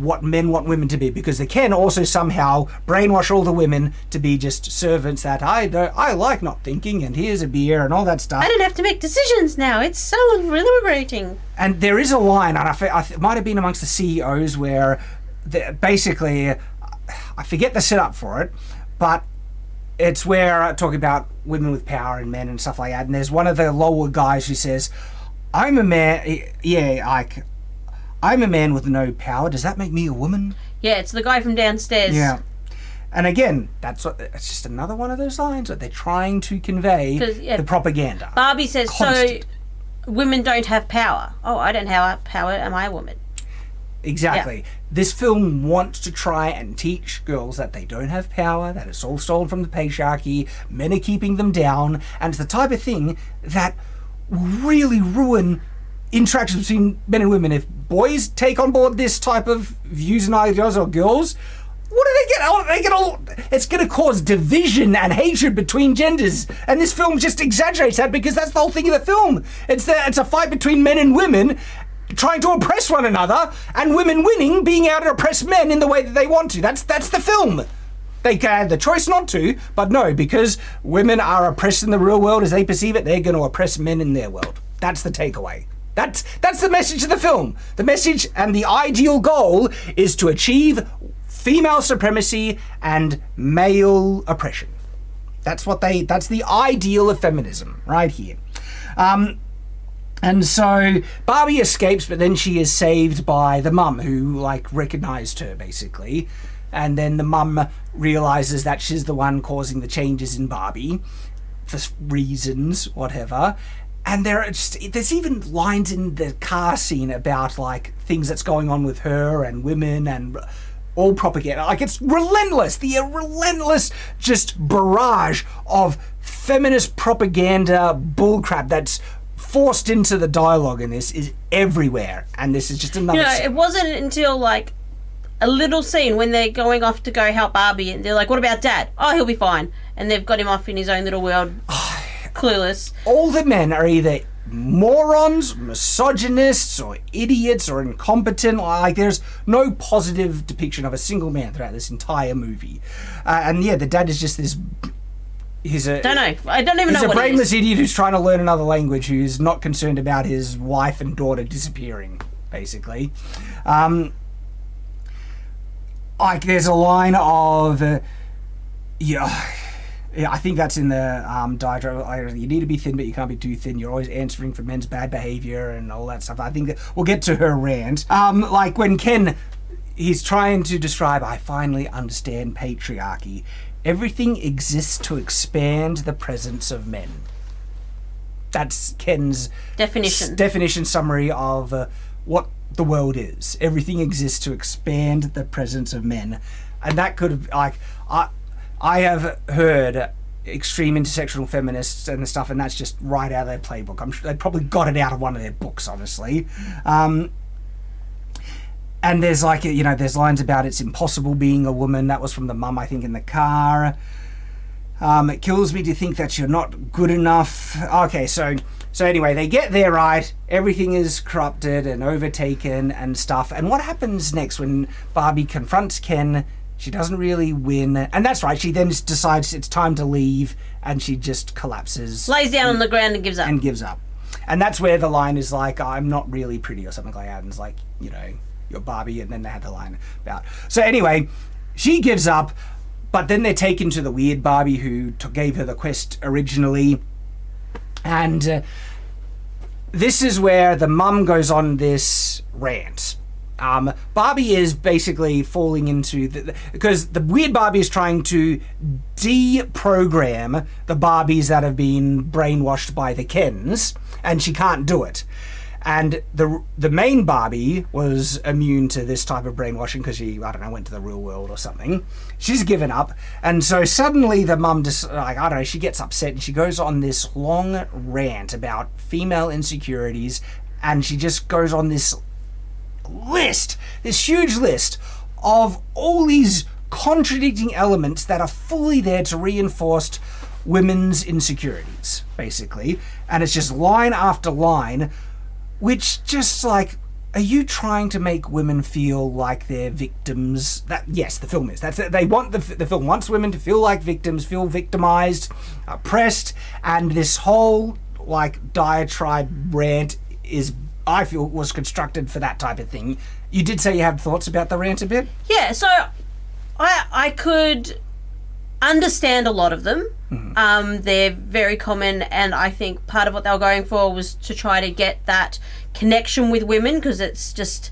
what men want women to be, because they can also somehow brainwash all the women to be just servants that I like not thinking, and here's a beer and all that stuff. I don't have to make decisions now. It's so liberating. And there is a line, and it might have been amongst the CEOs, where basically, I forget the setup for it, but it's where talking about women with power and men and stuff like that, and there's one of the lower guys who says, I'm a man, I'm a man with no power. Does that make me a woman? Yeah, it's the guy from downstairs. Yeah. And again, it's just another one of those lines that they're trying to convey the propaganda. Barbie says, Constant. so women don't have power. Oh, I don't have power. Am I a woman? Exactly. Yeah. This film wants to try and teach girls that they don't have power, that it's all stolen from the patriarchy, men are keeping them down, and it's the type of thing that will really ruin interactions between men and women. If boys take on board this type of views and ideas, or girls, what do they get? It's going to cause division and hatred between genders, and this film just exaggerates that because that's the whole thing of the film. It's a fight between men and women, trying to oppress one another, and women winning, being able to oppress men in the way that they want to. That's the film. They had the choice not to, but no, because women are oppressed in the real world as they perceive it, they're going to oppress men in their world. That's the takeaway. That's the message of the film. The message and the ideal goal is to achieve female supremacy and male oppression. That's the ideal of feminism right here. And so Barbie escapes, but then she is saved by the mum, who recognized her basically. And then the mum realizes that she's the one causing the changes in Barbie for reasons, whatever. And there's even lines in the car scene about things that's going on with her and women and all propaganda. It's relentless. The relentless just barrage of feminist propaganda bullcrap that's forced into the dialogue in this is everywhere. And this is just another... it wasn't until a little scene when they're going off to go help Barbie, and they're like, what about Dad? Oh, he'll be fine. And they've got him off in his own little world, clueless. All the men are either morons, misogynists, or idiots, or incompetent. There's no positive depiction of a single man throughout this entire movie. The dad is just this... I don't even know He's what a brainless idiot who's trying to learn another language, who's not concerned about his wife and daughter disappearing, basically. There's a line of... I think that's in the diatribe. You need to be thin, but you can't be too thin. You're always answering for men's bad behavior and all that stuff. I think that we'll get to her rant. When Ken, he's trying to describe, I finally understand patriarchy. Everything exists to expand the presence of men. That's Ken's definition summary of what the world is. Everything exists to expand the presence of men. And that could have, I have heard extreme intersectional feminists and stuff, and that's just right out of their playbook. I'm sure they probably got it out of one of their books, honestly. And there's like, there's lines about it's impossible being a woman. That was from the mum, I think, in the car. It kills me to think that you're not good enough. Okay, so anyway, they get there, right? Everything is corrupted and overtaken and stuff. And what happens next when Barbie confronts Ken? She doesn't really win. And that's right, she then decides it's time to leave, and she just collapses. Lays down on the ground and gives up. And that's where the line is like, I'm not really pretty, or something like that. And it's like, you're Barbie, and then they had the line about. So anyway, she gives up, but then they're taken to the weird Barbie who gave her the quest originally. And this is where the mum goes on this rant. Barbie is basically falling into because the weird Barbie is trying to deprogram the Barbies that have been brainwashed by the Kens, and she can't do it. And the main Barbie was immune to this type of brainwashing because she, I don't know, went to the real world or something. She's given up. And so suddenly the mum just, like, I don't know, she gets upset and she goes on this long rant about female insecurities. And she just goes on this huge list of all these contradicting elements that are fully there to reinforce women's insecurities, basically. And it's just line after line, which just like, are you trying to make women feel like they're victims? That, yes, the film is. They want the film wants women to feel like victims, feel victimized, oppressed, and this whole like diatribe rant is, I feel, was constructed for that type of thing. You did say you had thoughts about the rant a bit? Yeah, so I could understand a lot of them. Mm-hmm. They're very common, and I think part of what they were going for was to try to get that connection with women, because it's just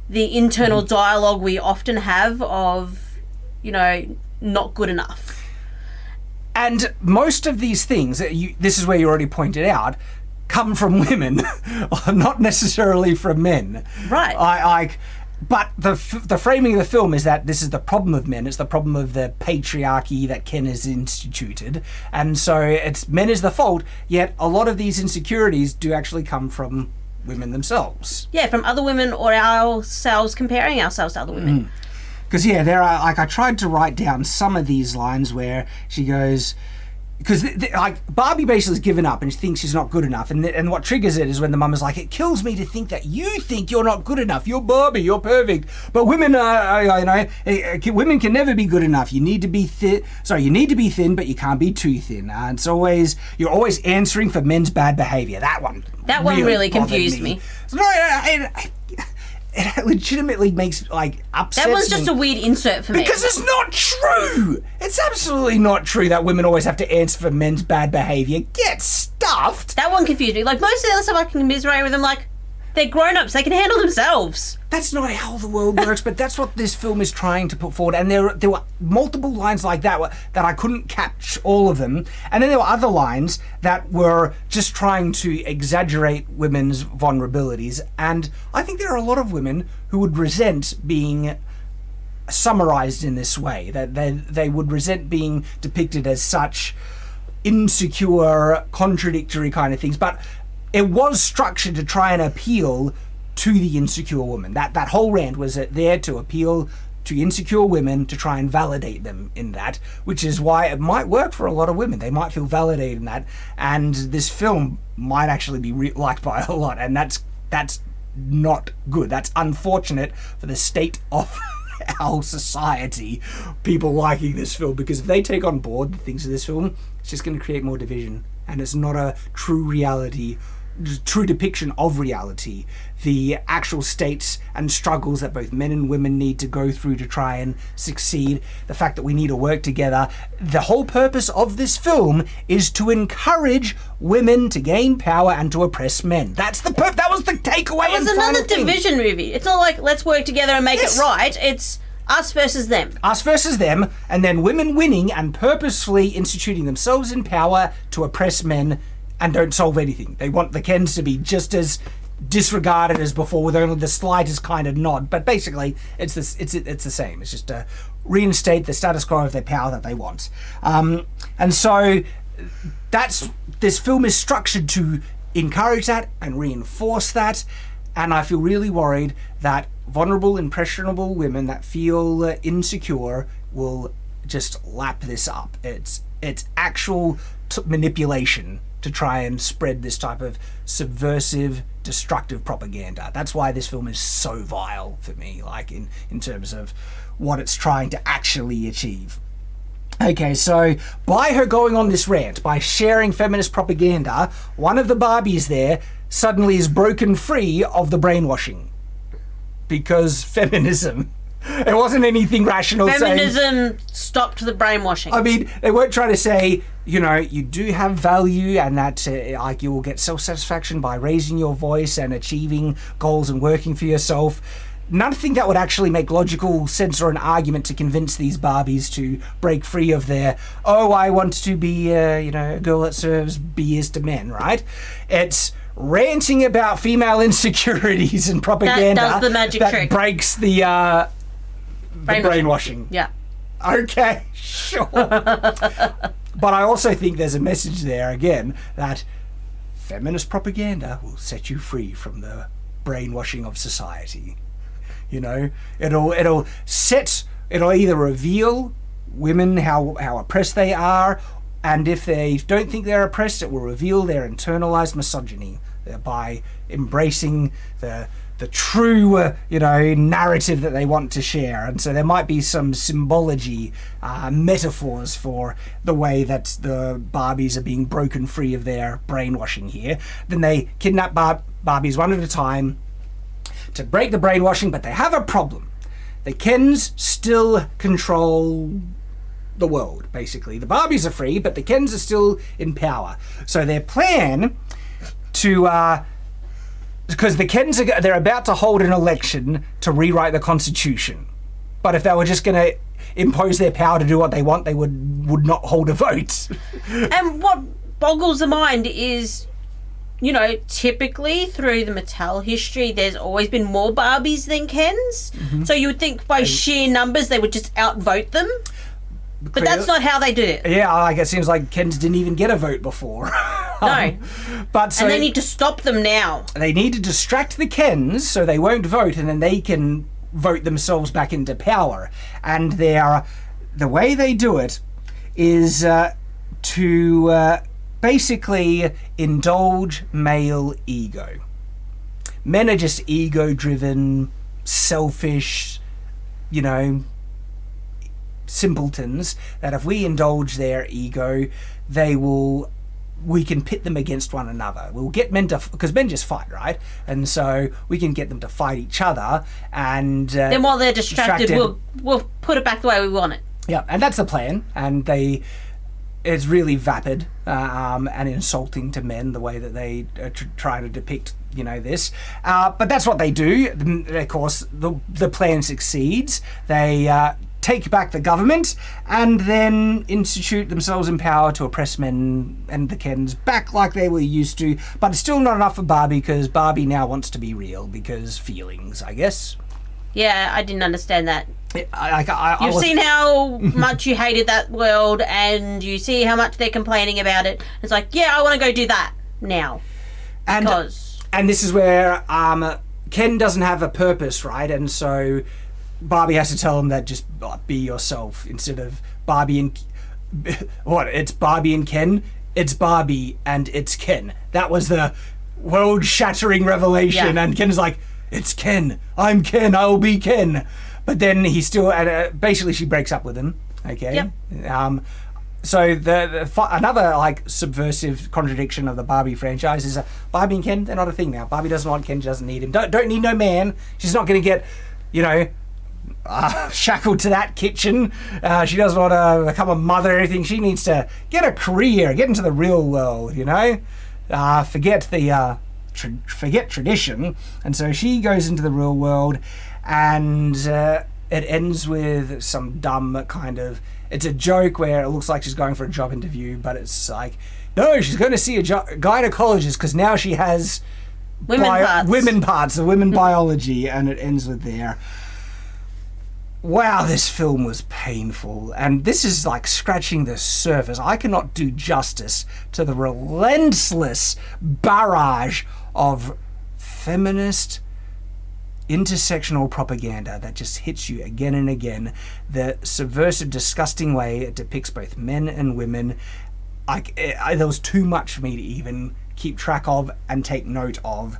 the internal dialogue we often have of, not good enough. And most of these things, this is where you already pointed out, come from women, not necessarily from men. Right. But the framing of the film is that this is the problem of men. It's the problem of the patriarchy that Ken has instituted. And so it's men is the fault, yet a lot of these insecurities do actually come from women themselves. Yeah, from other women or ourselves, comparing ourselves to other women. Because, there are, I tried to write down some of these lines where she goes, because Barbie basically has given up and she thinks she's not good enough, and what triggers it is when the mum is like, it kills me to think that you think you're not good enough, you're Barbie, you're perfect, but women women can never be good enough, you need to be thin, but you can't be too thin, and you're always answering for men's bad behaviour. That one really confused me. So, it legitimately makes upsets. That was just a weird insert for me. Because it's not true. It's absolutely not true that women always have to answer for men's bad behaviour. Get stuffed. That one confused me. Like, most of the other stuff I can commiserate with them, like, they're grown-ups. They can handle themselves. That's not how the world works, but that's what this film is trying to put forward. And there were multiple lines like that that I couldn't catch all of them. And then there were other lines that were just trying to exaggerate women's vulnerabilities. And I think there are a lot of women who would resent being summarized in this way, that they would resent being depicted as such insecure, contradictory kind of things. But it was structured to try and appeal to the insecure woman. That whole rant was there to appeal to insecure women, to try and validate them in that, which is why it might work for a lot of women. They might feel validated in that, and this film might actually be liked by a lot, and that's not good. That's unfortunate for the state of our society, people liking this film, because if they take on board the things of this film, it's just going to create more division, and it's not a true depiction of reality, the actual states and struggles that both men and women need to go through to try and succeed, the fact that we need to work together. The whole purpose of this film is to encourage women to gain power and to oppress men. That was the takeaway. It was another division movie. It's not like, let's work together and make it right. It's us versus them. Us versus them, and then women winning and purposefully instituting themselves in power to oppress men and don't solve anything. They want the Kens to be just as disregarded as before, with only the slightest kind of nod. But basically, it's the same. It's just to reinstate the status quo of their power that they want. And so this film is structured to encourage that and reinforce that. And I feel really worried that vulnerable, impressionable women that feel insecure will just lap this up. It's actual manipulation to try and spread this type of subversive, destructive propaganda. That's why this film is so vile for me, like in terms of what it's trying to actually achieve. Okay, so by her going on this rant, by sharing feminist propaganda, one of the Barbies there suddenly is broken free of the brainwashing. Because feminism. It wasn't anything rational. Feminism stopped the brainwashing. I mean, they weren't trying to say, you know, you do have value and that like you will get self-satisfaction by raising your voice and achieving goals and working for yourself. Nothing that would actually make logical sense or an argument to convince these Barbies to break free of their, oh, I want to be, you know, a girl that serves beers to men, right? It's ranting about female insecurities and propaganda that does the magic trick. Breaks the brainwashing. Yeah. Okay, sure. But I also think there's a message there again that feminist propaganda will set you free from the brainwashing of society. You know, it'll either reveal women how oppressed they are, and if they don't think they're oppressed, it will reveal their internalized misogyny by embracing the true, you know, narrative that they want to share. And so there might be some symbology, metaphors for the way that the Barbies are being broken free of their brainwashing here. Then they kidnap Barbies one at a time to break the brainwashing, but they have a problem. The Kens still control the world, basically. The Barbies are free, but the Kens are still in power. So their plan to... because the Kens they're about to hold an election to rewrite the Constitution. But if they were just going to impose their power to do what they want, they would not hold a vote. And what boggles the mind is, you know, typically through the Mattel history, there's always been more Barbies than Kens. Mm-hmm. So you would think by sheer numbers they would just outvote them. But that's not how they do it. Yeah, like it seems like Kens didn't even get a vote before. No. But so and they need to stop them now. They need to distract the Kens so they won't vote, and then they can vote themselves back into power. And the way they do it is to basically indulge male ego. Men are just ego-driven, selfish, you know, simpletons, that if we indulge their ego, we can pit them against one another. We'll get men to, because men just fight, right? And so we can get them to fight each other, and then while they're distracted, we'll put it back the way we want it. Yeah, and that's the plan. And it's really vapid and insulting to men, the way that they try to depict, you know, this. But that's what they do. Of course, the plan succeeds. They take back the government and then institute themselves in power to oppress men and the Kens back like they were used to. But it's still not enough for Barbie, because Barbie now wants to be real, because feelings, I guess. Yeah, I didn't understand that. You've seen how much you hated that world, and you see how much they're complaining about it. It's like, yeah, I want to go do that now. And this is where Ken doesn't have a purpose, right? And so Barbie has to tell him that just be yourself, instead of Barbie and... What? It's Barbie and Ken? It's Barbie and it's Ken. That was the world-shattering revelation. Yeah. And Ken's like, it's Ken. I'm Ken. I'll be Ken. But then he still... basically, she breaks up with him. Okay? Yep. So another like subversive contradiction of the Barbie franchise is Barbie and Ken, they're not a thing now. Barbie doesn't want Ken. She doesn't need him. Don't need no man. She's not going to get, you know... shackled to that kitchen. She doesn't want to become a mother or anything. She needs to get a career, get into the real world, you know. Forget tradition. And so she goes into the real world, and it ends with some dumb kind of... It's a joke where it looks like she's going for a job interview, but it's like, no, she's going to see a gynecologist because now she has women parts, the women biology, and it ends with there. Wow, this film was painful, and this is like scratching the surface. I cannot do justice to the relentless barrage of feminist intersectional propaganda that just hits you again and again. The subversive, disgusting way it depicts both men and women. There was too much for me to even keep track of and take note of.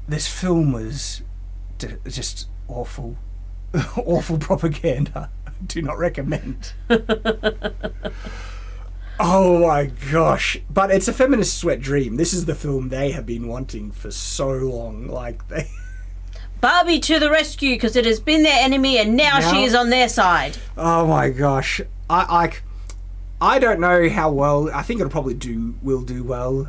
This film was just awful. Awful propaganda. Do not recommend. Oh my gosh. But it's a feminist wet dream. This is the film they have been wanting for so long. Barbie to the rescue, because it has been their enemy and now she is on their side. Oh my gosh. I don't know how well. I think it'll probably will do well.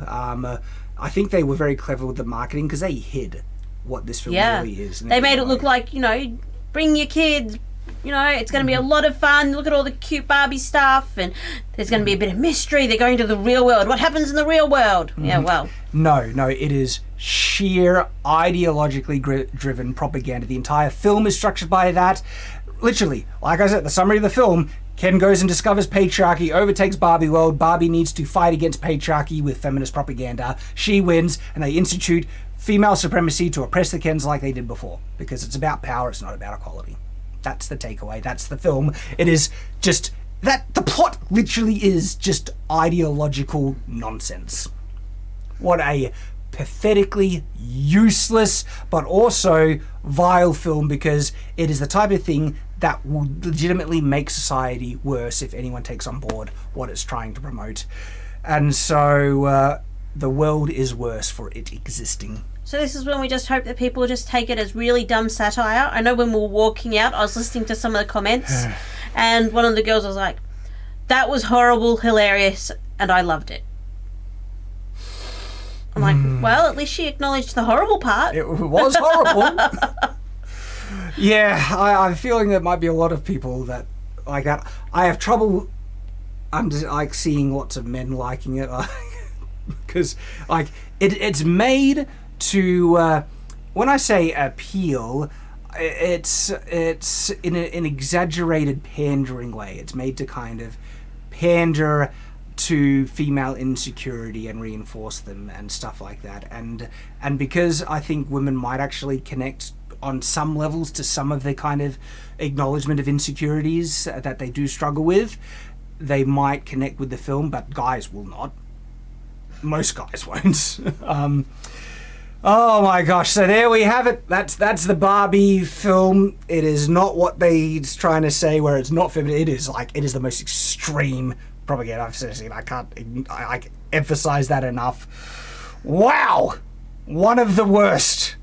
I think they were very clever with the marketing because they hid what this film really is. They made it look like, bring your kids. It's going to be a lot of fun. Look at all the cute Barbie stuff, and there's going to be a bit of mystery. They're going to the real world. What happens in the real world? Yeah, well. No, it is sheer ideologically driven propaganda. The entire film is structured by that. Literally, like I said, the summary of the film, Ken goes and discovers patriarchy, overtakes Barbie world. Barbie needs to fight against patriarchy with feminist propaganda. She wins, and they institute female supremacy to oppress the Kens like they did before. Because it's about power, it's not about equality. That's the takeaway. That's the film. It is just that the plot literally is just ideological nonsense. What a pathetically useless but also vile film, because it is the type of thing that will legitimately make society worse if anyone takes on board what it's trying to promote. And so the world is worse for it existing. So this is when we just hope that people just take it as really dumb satire. I know when we were walking out, I was listening to some of the comments, and one of the girls was like, that was horrible, hilarious, and I loved it. I'm like, well, at least she acknowledged the horrible part. It was horrible. Yeah, I'm feeling there might be a lot of people that like that. I have trouble seeing lots of men liking it, because it's made to when I say appeal, it's in an exaggerated pandering way. It's made to kind of pander to female insecurity and reinforce them and stuff like that, and because I think women might actually connect on some levels to some of the kind of acknowledgement of insecurities that they do struggle with, they might connect with the film, but guys will not. Most guys won't. Oh my gosh, so there we have it. That's the Barbie film. It is not what they're trying to say, where it's not feminine. It is the most extreme propaganda I've seen. I can't emphasize that enough. Wow! One of the worst.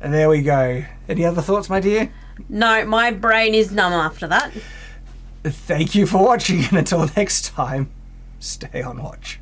And there we go. Any other thoughts, my dear? No, my brain is numb after that. Thank you for watching, and until next time, stay on watch.